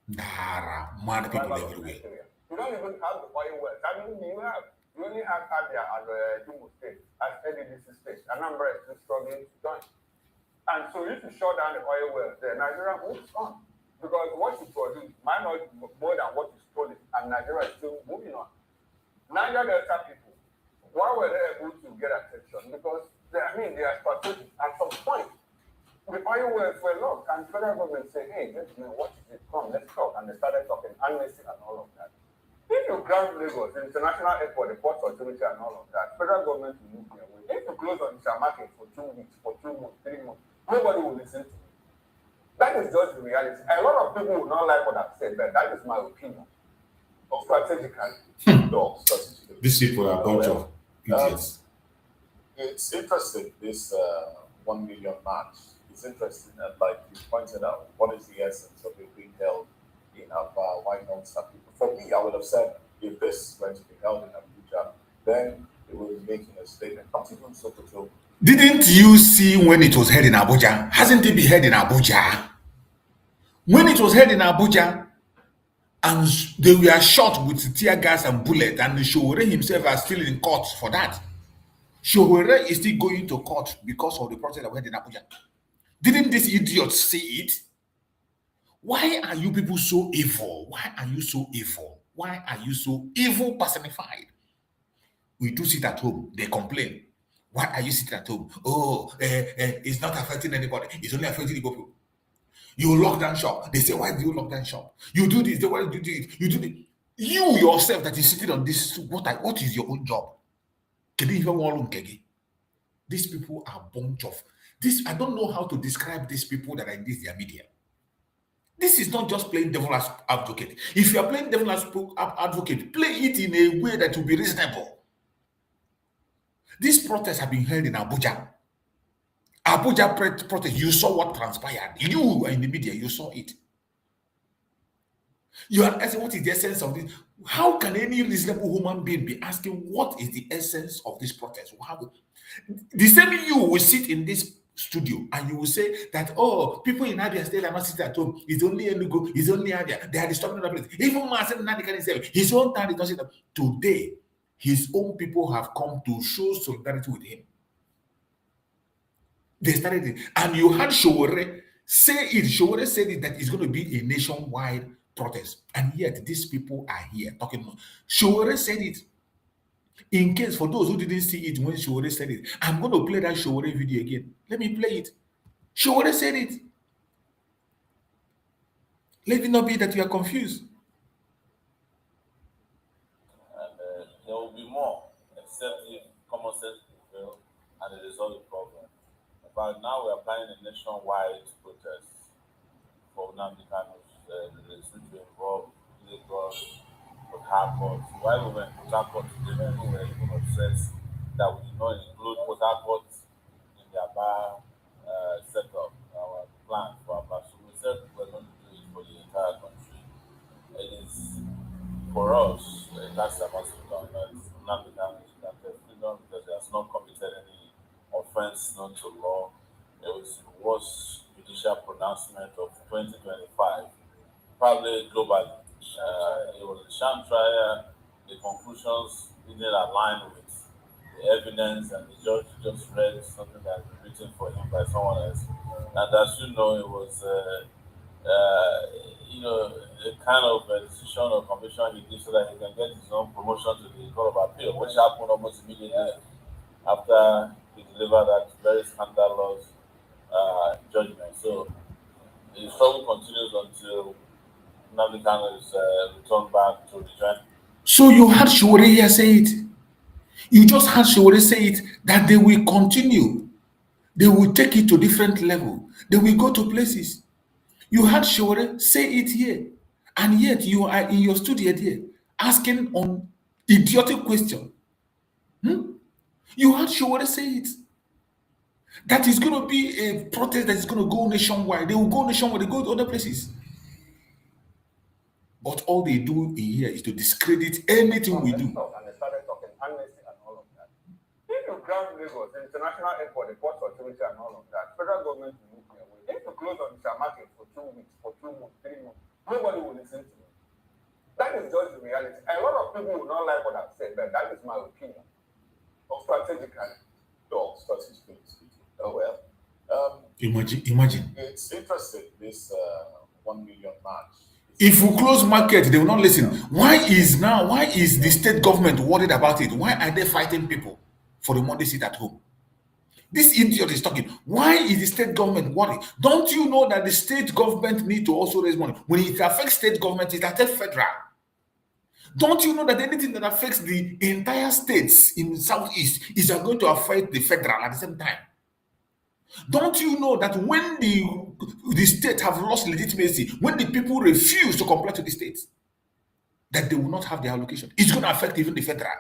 Nah, mad people everywhere. You don't even have the oil wells. I mean, you only have Abia as a Imo state, as NDC state. Anambra is still struggling to join. And so if you shut down the oil wells, then Nigeria moves on. Because what you produce might not be more than what is stolen, and Nigeria is still moving on. Niger Delta people, why were they able to get attention? Because they are strategic. At some point, the oil wells were locked, and the federal government said, hey, gentlemen, what is it? Come, let's talk. And they started talking, amnesty and all of that. If you grant Lagos, the international airport, the port authority and all of that, federal government will move their way. If you close on the market for 2 weeks, for 2 months, 3 months, nobody will listen to you. That is just the reality. A lot of people will not like what I've said, but that is my opinion. Strategically. No, strategically. These people are a bunch of idiots. It's interesting, this 1 million march. It's interesting, and like you pointed out, what is the essence of it being held in Aba? Why not some people? For me, I would have said if this is going to be held in Abuja, then he was making a statement. Not even Sokoto. Didn't you see when it was held in Abuja? Hasn't it been held in Abuja? When it was held in Abuja, and they were shot with tear gas and bullet, and Showore himself are still in court for that. Showore is still going to court because of the protest that went in Abuja. Didn't this idiot see it? Why are you people so evil? Why are you so evil? Why are you so evil personified? We do sit at home, they complain. Why are you sitting at home? Oh, it's not affecting anybody. It's only affecting the people. You lock down shop. They say, why do you lock down shop? You do this. Why do you do it? You do it. You yourself that is sitting on this, what is your own job? Can you even want to These people are a bunch of this. I don't know how to describe these people that are in this their media. This is not just playing devil's advocate. If you are playing devil's advocate, play it in a way that will be reasonable. These protests have been held in Abuja. Abuja protest, you saw what transpired. You are in the media, you saw it. You are asking what is the essence of this? How can any reasonable human being be asking what is the essence of this protest? The same you will sit in this studio and you will say that, oh, people in Abia State are not sitting at home. It's only Enugu, it's only Abia. They are disturbing the place. Even Nnamdi Kanu himself, his own town is not sitting. Today, his own people have come to show solidarity with him. They started it. And you had Showore say it. Showore said it that it's going to be a nationwide protest. And yet these people are here talking. Showore said it. In case, for those who didn't see it when Showore said it, I'm going to play that Showore video again. Let me play it. Showore said it. Let it not be that you are confused. And there will be more, except if common sense prevail and it resolve the problem. But now we are planning a nationwide protest for Nnamdi Kanu, which will involve Lagos, Port Harcourt. While we were in Port Harcourt today, people were even upset that we did not include Port Harcourt in the Aba setup, our plan for Aba. So we said we were going to do it for the entire country. It is for us, that's the most important. Nnamdi Kanu is granted freedom because he has not committed any offense known to law. It was the worst judicial pronouncement of 2025, probably globally. It was a sham trial. The conclusions didn't align with the evidence, and the judge just read something that had been written for him by someone else. And as you know, it was a kind of a decision or conviction he did so that he can get his own promotion to the Court of Appeal, which happened almost immediately after he delivered that very scandalous judgment. So the struggle continues until Nnamdi Kanu is returned back to the joint. So you had Showore here say it. You just had Showore say it that they will continue. They will take it to different level. They will go to places. You had Showore say it here. And yet you are in your studio here asking on idiotic question. You had Showore say it. That is going to be a protest that is going to go nationwide. They will go nationwide. They go to other places. But all they do in here is to discredit anything we do. And they started talking amnesty and all of that. If you ground Lagos, the international airport, the port authority and all of that, federal government will move away. If you close on the market for 2 weeks, for 2 months, 3 months, nobody will listen to you. That is just the reality. A lot of people will not like what I've said, but that is my opinion. Or strategically. No, strategically speaking. Oh, well. Imagine. It's interesting, this 1 million march. If we close market, they will not listen. Why is the state government worried about it? Why are they fighting people for the money sit at home? This idiot is talking. Why is the state government worried? Don't you know that the state government need to also raise money? When it affects state government, it affects federal. Don't you know that anything that affects the entire states in the southeast is going to affect the federal at the same time? Don't you know that when the state have lost legitimacy, when the people refuse to comply to the states, that they will not have their allocation? It's going to affect even the federal.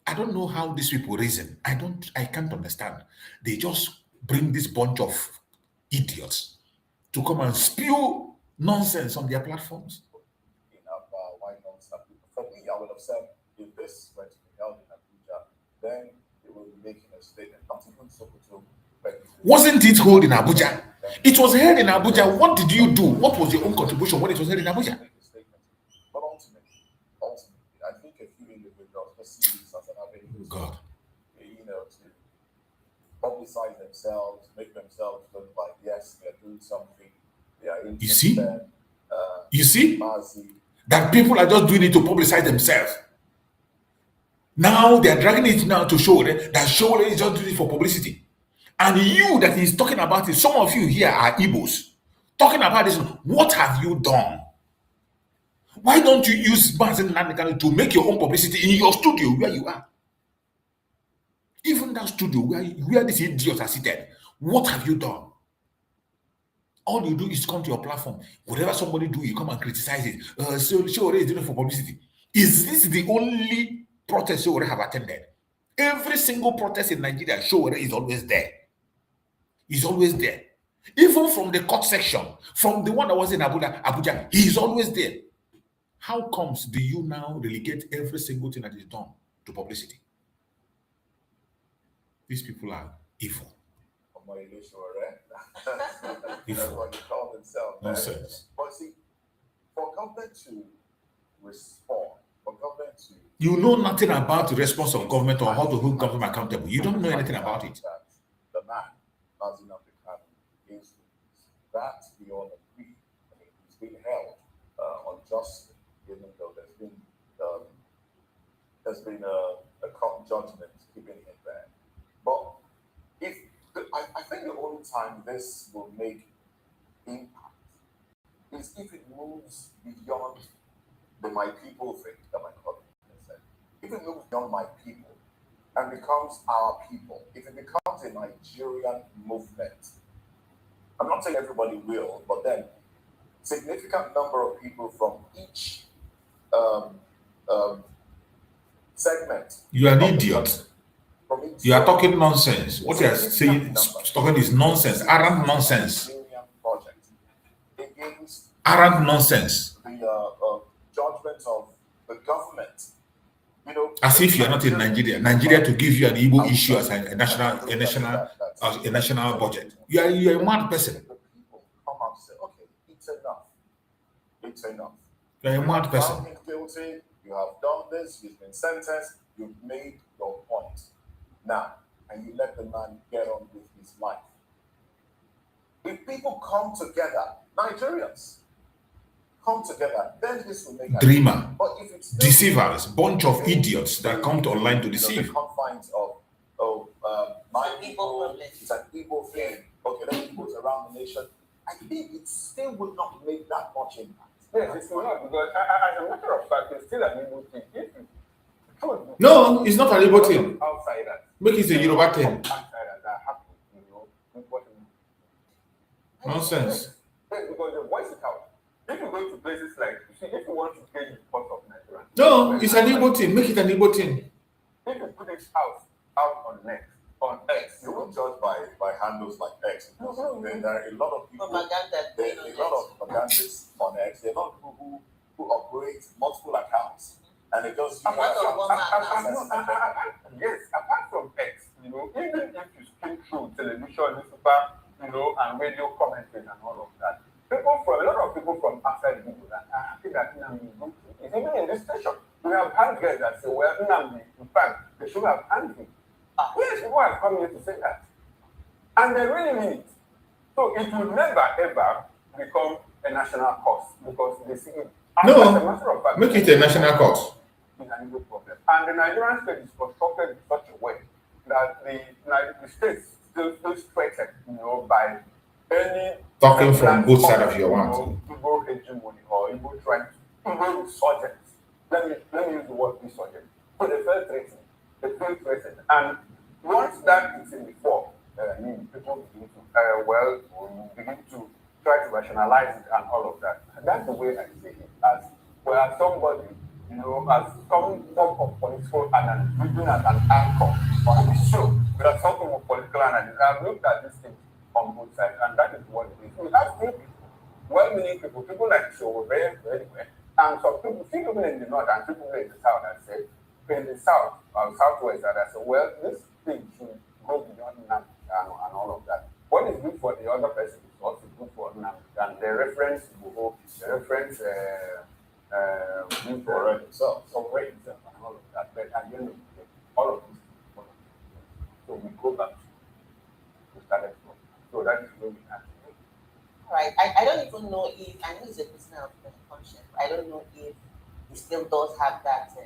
I don't know how these people reason. I can't understand. They just bring this bunch of idiots to come and spew nonsense on their platforms. Why not? For me, I would have said if this were to Wasn't it held in Abuja? It was held in Abuja. What did you do? What was your own contribution when it was held in Abuja? But ultimately, I think a few individuals just see this as an avenue God. to publicize themselves, make themselves look like, yes, they're doing something. They are You see? You see? That people are just doing it to publicize themselves. Now they are dragging it now to show that Showore is just doing it for publicity. And you that is talking about it, some of you here are Igbos. Talking about this, what have you done? Why don't you use Mazen Nnamdi Kanu to make your own publicity in your studio where you are? Even that studio where these idiots are seated, what have you done? All you do is come to your platform. Whatever somebody do, you come and criticize it. So Showore is doing it for publicity. Is this the only protest Showore have attended? Every single protest in Nigeria, Showore is always there. He's always there. Even from the court section, from the one that was in Abuja, he's always there. How comes do you now relegate every single thing that is done to publicity? These people are evil. That's what they call themselves. Nonsense. But see, for government to respond, for government to... You know nothing about the response of government or how to hold government accountable. You don't know anything about it. The man, Nnamdi Kanu, is that we all agree. I mean, he's been held unjustly, even though there's been a court judgment keeping him there. But I think the only time this will make impact is if it moves beyond the my people thing that my colleague said. If it moves beyond my people and becomes our people, if it becomes a Nigerian movement, I'm not saying everybody will, but then significant number of people from each segment. You are an idiot. You are talking nonsense. What you are saying, talking is nonsense, arrant nonsense. Arrant nonsense. The judgment of the government. As if you are not in Nigeria. Nigeria to give you an Igbo issue as a national budget. You are a mad person. People come up and say, okay, it's enough. It's enough. You are a mad person. You have found him guilty. You have done this. He's been sentenced. You've made your point. Now, and you let the man get on with his life. If people come together, Nigerians come together, then this will make dreamer, but if it's deceivers, bunch of idiots that come to online to deceive. The confines of my people, it's an Igbo thing. Okay, then Igbos around the nation. I think it still would not make that much impact. Yes, it's not, because as a matter of fact, it's still an Igbo thing. No, it's not an Igbo thing. Outsiders. Make it a Yoruba thing. Outsiders that happen, Nonsense. Yes, because the voice it out. If you go to places like, if you want to change the course of Nigeria. No, it's an Igbo thing. Make it an Igbo thing. If you put it out on X, you will judge by handles like X. There are a lot of people. There are a lot of propagandists on X. There are a lot of people who operate multiple accounts. And it does. Yes, apart from X, even if you skim through television, newspaper, and radio commentaries and all of that, a lot of people from outside the people that are happy that Nnamdi is even in this station. We have had guys that say, well, Nnamdi, in fact, they should have hanged him. Yes, people have come here to say that. And they really mean it. So it will never, ever become a national cause because they see it. No, as a matter of fact, make it a national cause. It's an Igbo problem. And the Nigerian state is constructed in such a way that the state still threatened, by any talking from both sides of your mouth. Igbo hegemony or Igbo trying to Igbo insurgents. Let me use the word insurgent. So they felt threatened. They felt threatened. And once that is in the fore, people begin to begin to try to rationalize it and all of that. And that's the way I see it, as where somebody, as some form of political analysis, using as an anchor on the show, without something of political analysis. I've looked at this thing on both sides, and that is what it is. We have few people, well-meaning people like Show very, very well, and some people, few people in the north and people in the south that say, in the south or southwest, that I say, well, this thing should go beyond Nnamdi and all of that. what is good for the other person is also good for Nnamdi. And the reference Buho, the reference Correct itself. Correct itself and all of that. But at the end of the day, all of this is one of the so we go back to started from. So that is where we have to go. All right. I don't even know if, I know he's a prisoner of conscience. I don't know if he still does have that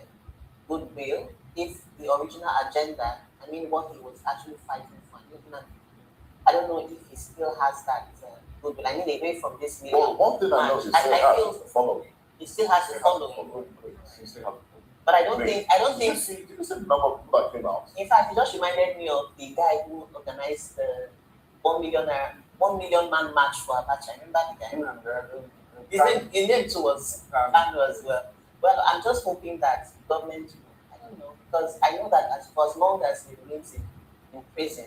goodwill, if the original agenda, I mean, what he was actually fighting for, I don't know if he still has that goodwill. I mean, away from this meeting. Well, one thing I know is he still has to follow. He still has to follow. But I don't think. Did you see the number of people that came out? In fact, it just reminded me of the guy who organized the 1 million man march for Abacha. Remember the guy? His name too was Kanu as well. Well, I'm just hoping that government, I don't know, because I know that for as long as he remains in prison,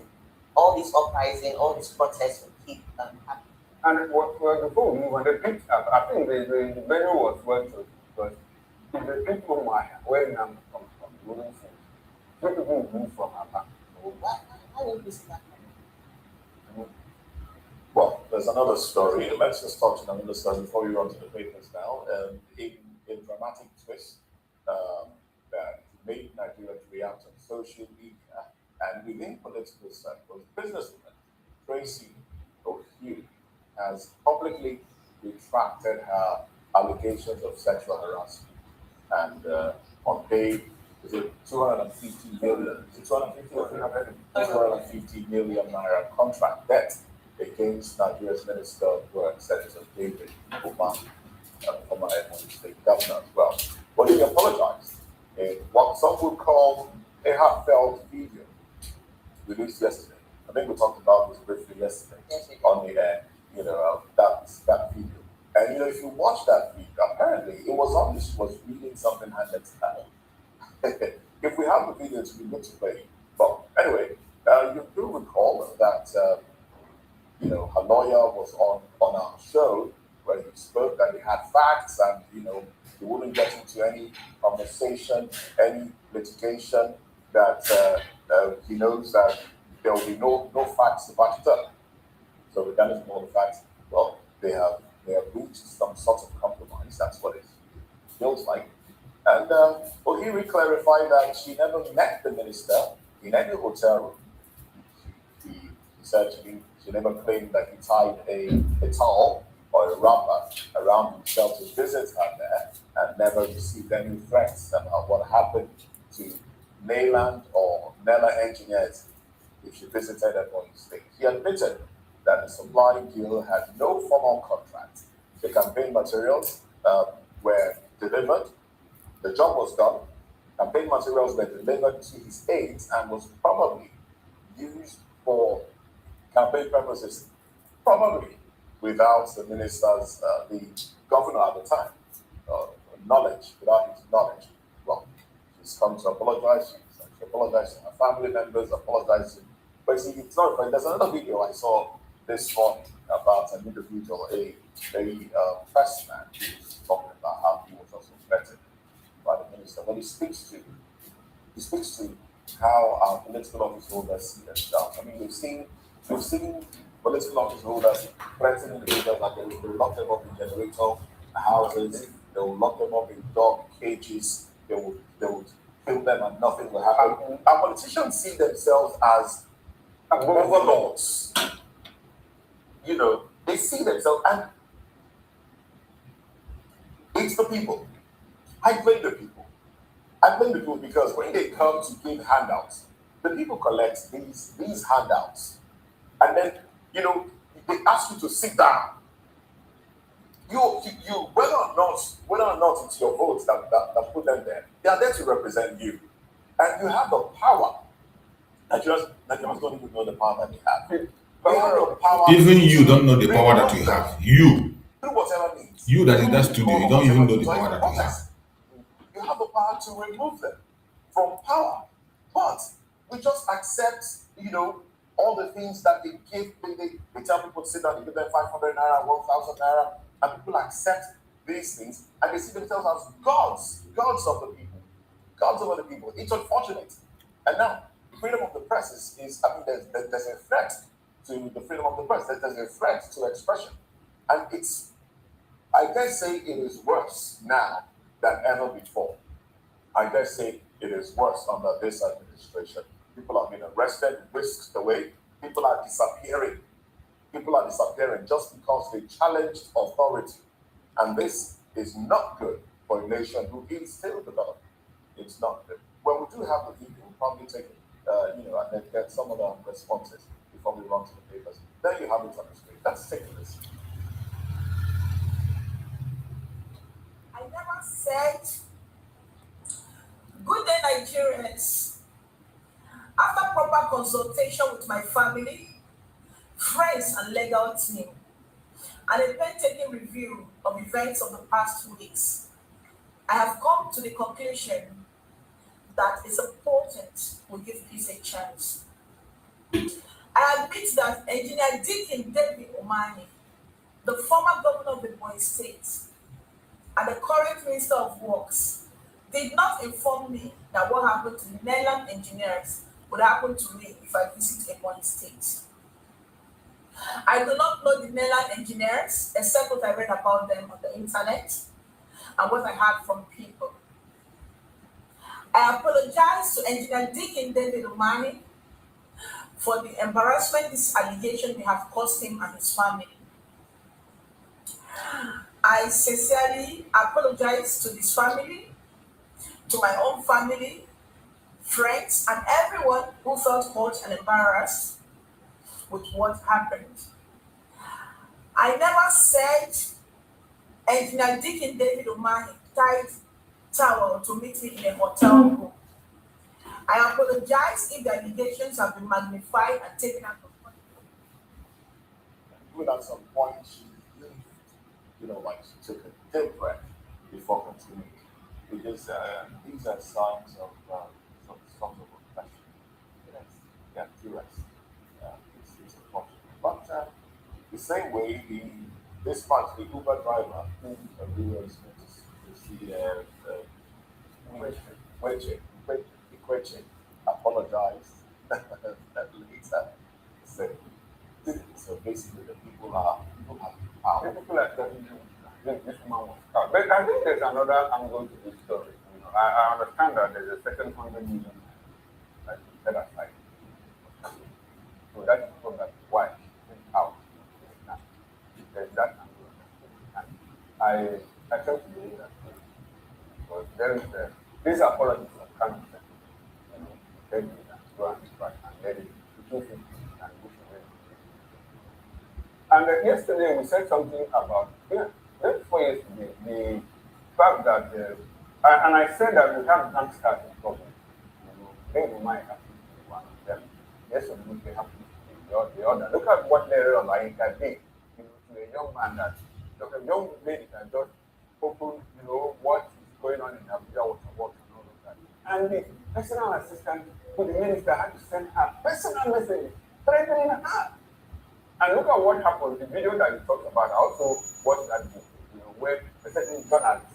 all this uprising, all this protests will keep happening. And before we move on, the picked up, I think the venue was well chosen because if the people where Nnamdi comes from, you wouldn't see it. People move from Aba. Why would we see that? Well, there's another story. Let's just touch on another story before we run to the papers now. In a dramatic twist that made Nigeria react on social media and within political circles, businesswoman Tracy O'Hue has publicly retracted her allegations of sexual harassment and unpaid, is it 250 million? Is it 250 or 250 million naira contract debt against Nigeria's Minister of Work, Senator David Umar, former Ebonyi State Governor as well. But he apologized in what some would call a heartfelt video released yesterday. I think we talked about this briefly yesterday on the air, that video. And if you watch that video, apparently it was obvious she was reading something handed to her. If we have the video, it's really good to play. But anyway, you do recall that her lawyer was on our show where he spoke that he had facts and he wouldn't get into any conversation, any litigation that he knows that there will be no facts to back it up. So regardless of all the facts, well, they have reached some sort of compromise. That's what it feels like. And Ohiri clarified that she never met the minister in any hotel room. He said she never claimed that he tied a towel or a wrapper around himself to visit her there and never received any threats about what happened to Nayland or Nella engineers if she visited Ebonyi State. He admitted that the supply deal had no formal contract. The campaign materials were delivered, the job was done, campaign materials were delivered to his aides and was probably used for campaign purposes, probably without the minister's, the governor at the time, knowledge, without his knowledge. Well, she's come to apologize, she apologized to her family members, apologized to, but see, it's not, but there's another video I saw this morning about an individual, a pressman who's talking about how he was also vetted by the minister. But he speaks to how our political office holders see themselves. I mean, we've seen political office holders threatening individuals that they will lock them up in generator houses, they will lock them up in dog cages, they would kill them and nothing will happen. Our politicians see themselves as overlords. They see themselves, and it's the people. I blame the people. I blame the people because when they come to give handouts, the people collect these handouts, and then they ask you to sit down. You whether or not it's your votes that put them there, they are there to represent you, and you have the power. Nigerians don't even know the power that they have. Even you don't know the power that you have. You. Do whatever means. You that in that studio, you don't even know the power that you have. You have the power to remove them from power. But we just accept, all the things that they give. They tell people to sit down, they give them 500 naira, 1,000 naira, and people accept these things and they see themselves as gods of the people, gods over the people. It's unfortunate. And now, freedom of the press is there's a threat to the freedom of the press. There's a threat to expression. And I dare say it is worse now than ever before. I dare say it is worse under this administration. People are being arrested, whisked away. People are disappearing. People are disappearing just because they challenged authority. And this is not good for a nation who is still developing. It's not good. Well, we do have the video. We'll probably take it, and then get some of the responses before we run to the papers. There you have it on the screen. Let's take a listen. I never said, good day, Nigerians. After proper consultation with my family, friends, and legal team, and a painstaking review of events of the past 2 weeks, I have come to the conclusion that it's important we give peace a chance. I admit that Engineer Deacon David Omani, the former governor of the Ebonyi State and the current Minister of Works, did not inform me that what happened to the Netherlands engineers would happen to me if I visit Ebonyi State. I do not know the Netherlands engineers except what I read about them on the internet and what I heard from people. I apologize to Engineer Deacon David Omani for the embarrassment this allegation may have caused him and his family. I sincerely apologize to his family, to my own family, friends, and everyone who felt hurt and embarrassed with what happened. I never said Engineer Deacon David Omani tied towel to meet me in a hotel room. I apologize if the allegations have been magnified and taken out of context. Even at some point, she like she took a deep breath before continuing. Because these are signs of some of oppression. Yes, they are duress. It's unfortunate. But the same way, this part, the Uber driver who we were to see Equeche apologized later. So basically, the people have power. People are telling you this man was caught. But I think there's another angle to this story. I understand that there's a certain 100 million that is set aside. So that is from that why out. There's that angle. And I tell you that because there is these apologies are kind of tell you that go and try and let it to 250 and push away. And yesterday we said something about before yesterday the fact that and I said that we have gangsters in problem. They might have to be one of them. Yes, or no, they have to be the other. Look at what Larry Olaika did, to a young man that a young lady that just opened, what is going on in Abuja water and all of that. And the personal assistant to the minister had to send her personal message threatening her. And look at what happened. The video that he talked about, I also watched that video, where a certain journalist,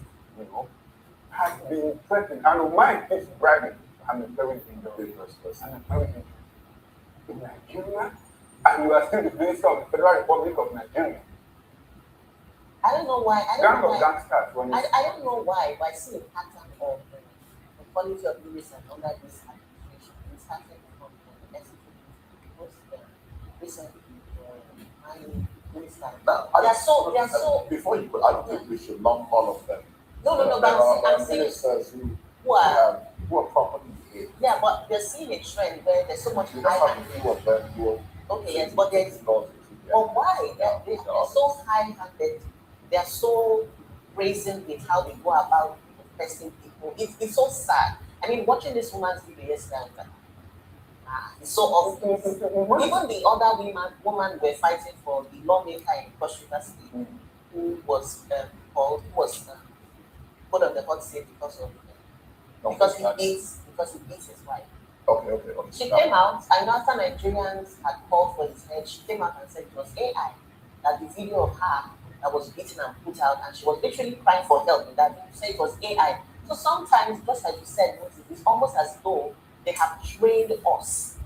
has been threatened. And mine keeps bragging. I'm a very dangerous person. I'm a very dangerous in Nigeria, and you are still the Minister of the Federal Republic of Nigeria. I don't know why. I don't know why, but I see a pattern of the quality of leadership under this administration. It's starting from the executive, most recently, minister. They are so. Before you go, I don't think we should lump all of them. No, but I'm saying ministers who are properly behaved. Yeah, but they're seeing a trend where there's so much high-handed. Okay, yes, but there's. But why? They're so high-handed. They are so brazen with how they go about oppressing people. It's so sad. I mean, watching this woman's video yesterday, it's so awful. Even the other woman were fighting for the lawmaker in Cross River State, who was put on the hot seat because he beats his wife. Okay. She came out, and after Nigerians had called for his head, she came out and said it was AI, that the video of her that was beaten and put out, and she was literally crying for help in that. You say it was AI. So sometimes, just like you said, it's almost as though they have trained us.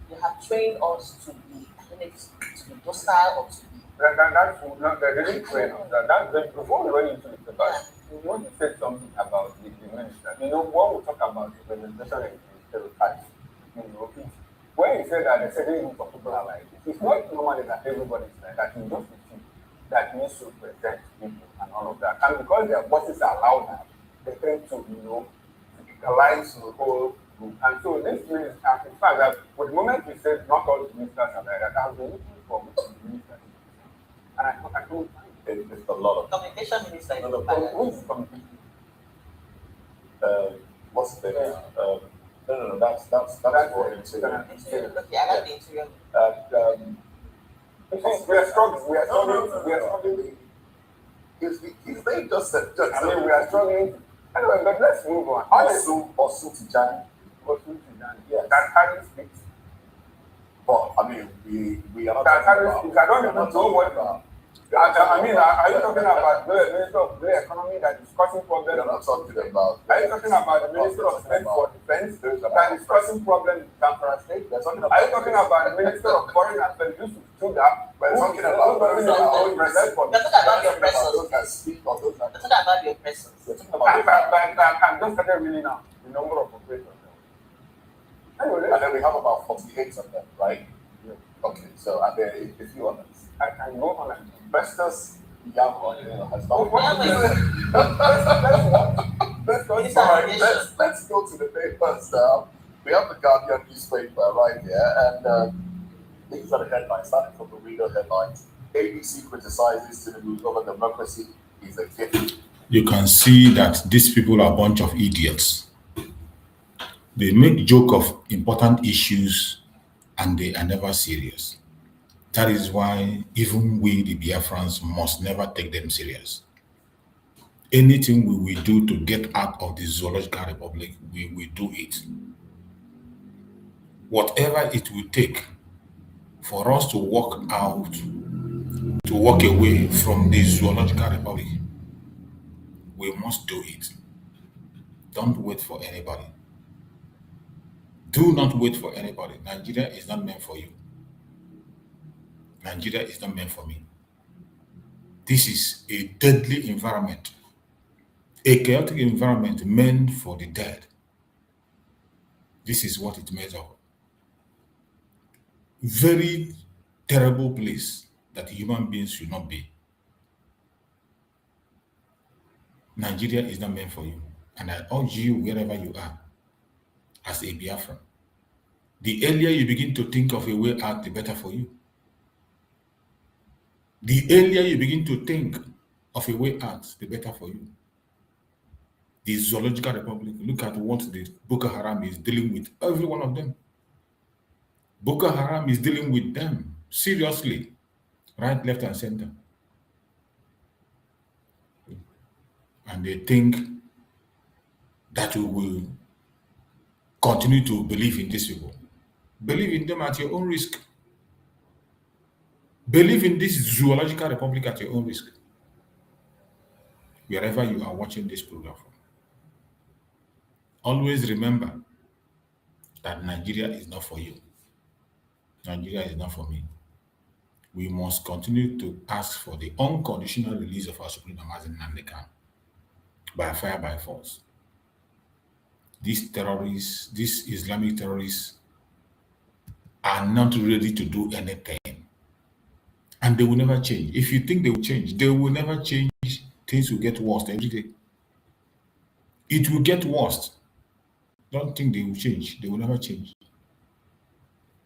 They have trained us to be opportunities to be docile or to be. Before we went into the debate, you want to say something about the minister. You know, when we talk about representation and stereotypes, you know, when you say that a certain group of people are like this, it's not normally that everybody is like that. You just feel that needs to represent people and all of that. And because their voices are louder, they tend to, you know, equalize the whole group. And so this means, in fact, that with the moment we said not all ministers are like that, I've been looking for ministers. And I couldn't find it. It's a lot of Communication minister. Who is communication? What's the name? No, that's for interior. Okay, I like the interior. We are struggling. His name just said. I mean, we are struggling. Anyway, but let's move on. Osu Tijani. Yeah, that Harry speaks. But I mean, we are not. That Harry speaks. I don't even know what. I mean, are you talking about the Minister of the Economy that is causing problems? We are not talking about. Are you talking about the Minister of State for Defense that is causing problems in Biafra State? Are you talking about the Minister of Foreign Affairs, Yusuf Tuda? We're talking about You're talking about the oppressors. Those that speak or those that. You're talking about the oppressors. I'm just started reading now the number of operations. Anyway, And then we have about 48 of them, right? Yeah. Okay, so and then if you want, I can go on and investors, has not. Let's go to the papers now. We have the Guardian newspaper right here, and these are the headlines, starting from the reader headlines. ABC criticizes Tinubu over democracy is a gift. You can see that these people are a bunch of idiots. They make joke of important issues and they are never serious. That is why even we, the Biafrans, must never take them serious. Anything we will do to get out of the Zoological Republic, we will do it. Whatever it will take for us to walk out, to walk away from the Zoological Republic, we must do it. Don't wait for anybody. Do not wait for anybody. Nigeria is not meant for you. Nigeria is not meant for me. This is a deadly environment, a chaotic environment meant for the dead. This is what it made of. Very terrible place that human beings should not be. Nigeria is not meant for you. And I urge you, wherever you are, as a Biafran, the earlier you begin to think of a way out, the better for you. The earlier you begin to think of a way out, the better for you. The Zoological Republic, look at what the Boko Haram is dealing with, every one of them. Boko Haram is dealing with them, seriously, right, left, and center. And they think that we will continue to believe in these people. Believe in them at your own risk. Believe in this Zoological Republic at your own risk. Wherever you are watching this program from. Always remember that Nigeria is not for you. Nigeria is not for me. We must continue to ask for the unconditional release of our Supreme Leader, Nnamdi Kanu, by fire, by force. These terrorists, these Islamic terrorists, are not ready to do anything. And they will never change. If you think they will change, they will never change. Things will get worse every day. It will get worse. Don't think they will change. They will never change.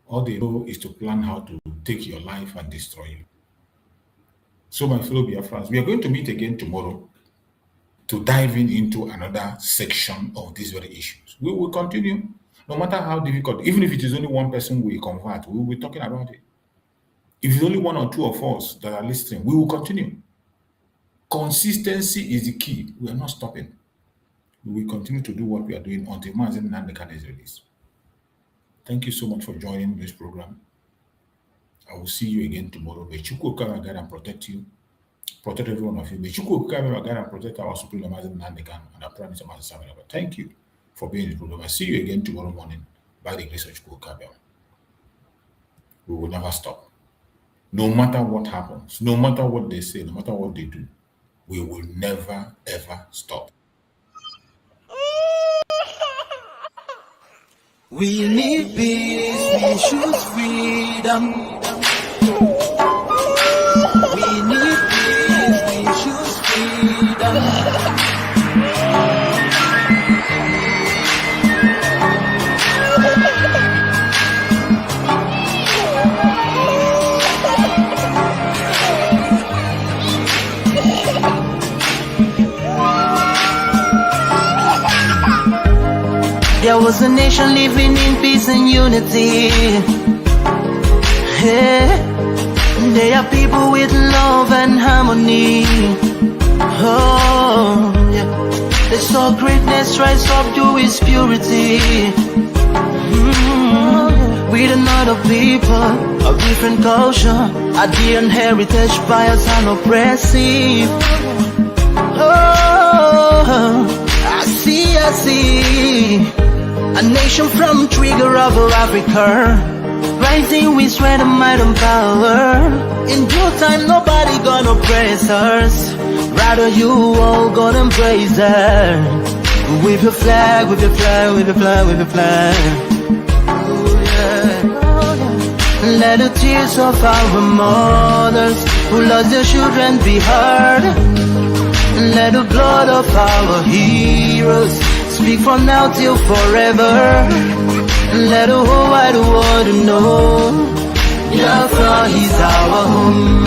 All they know is to plan how to take your life and destroy you. So, my fellow Biafrans, we are going to meet again tomorrow to dive into another section of these very issues. We will continue, no matter how difficult, even if it is only one person we convert, we will be talking about it. If it's only one or two of us that are listening, we will continue. Consistency is the key. We are not stopping. We will continue to do what we are doing until Nnamdi Kanu is released. Thank you so much for joining this program. I will see you again tomorrow. May Chukwu come guide and protect you. Protect every one of you. May Chukwu come guide and protect our Supreme Leader, Nnamdi Kanu, and our Prime Minister, Master Samuel. Thank you for being in the program. I see you again tomorrow morning by the grace of Chukwu. We will never stop. No matter what happens, no matter what they say, no matter what they do, we will never ever stop. We need peace, we choose freedom. We need peace, we choose freedom. There was a nation living in peace and unity. Yeah. They are people with love and harmony. Oh, yeah. They saw greatness rise up to its purity. With another people of different culture, a different heritage, bias and oppressive. Oh, I see. A nation from trigger of Africa, rising with strength and might and power. In due time, nobody gonna praise us. Rather, you all gonna praise her. With your flag, with your flag, with your flag, with your flag. Oh, yeah. Let the tears of our mothers who lost their children be heard. Let the blood of our heroes speak from now till forever. Let the whole wide world know Biafra is our home.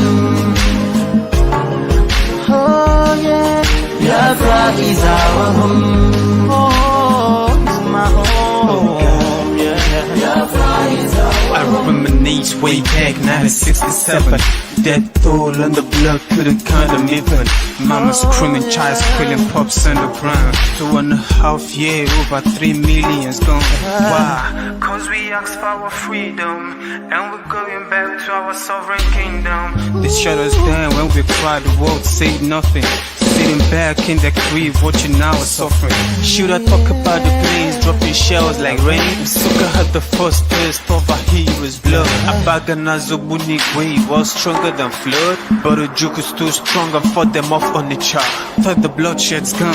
Oh yeah, Biafra is our home. Oh, it's my home. Yeah, Biafra is our home. I reminisce way back 1967. Death toll and the blood couldn't count them even. Mama screaming, child squealing, pops on the ground. 2.5 years, over 3 million's gone. Why? Cause we asked for our freedom, and we're going back to our sovereign kingdom. They shut us down when we cried, the world said nothing. Sitting back in the crib, watching our suffering. Should I talk about the planes dropping shells like rain? Suka had the first taste of a hero's blood. Abaganazo Bunigwe was stronger than flood, but the juke is too strong and fought them off on the chart. Thought the bloodshed's gone,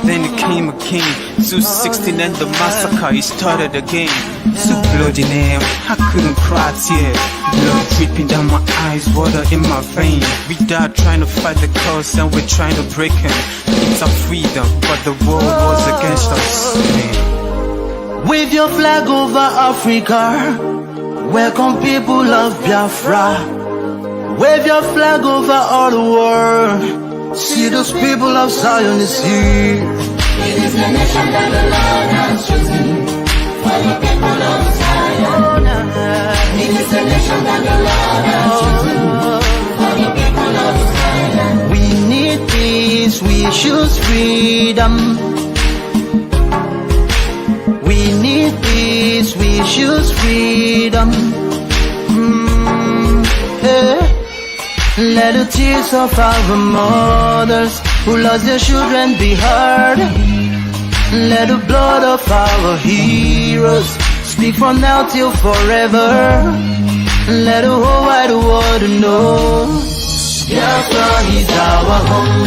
then it came again. 216 and the massacre, it started again. So bloody name, I couldn't cry tears. Blood dripping down my eyes, water in my veins. We died trying to fight the cause and we're trying to break him. It's our freedom, but the world was against us. Wave your flag over Africa. Welcome people of Biafra. Wave your flag over all the world. See those people of Zion is here. It is the nation that the Lord has chosen for the people of Zion. It is the nation that the Lord has chosen for the people of Zion. We need peace, we choose freedom. We need peace, we choose freedom. Yeah. Let the tears of our mothers who lost their children be heard. Let the blood of our heroes speak from now till forever. Let the whole wide world know Biafra is our home.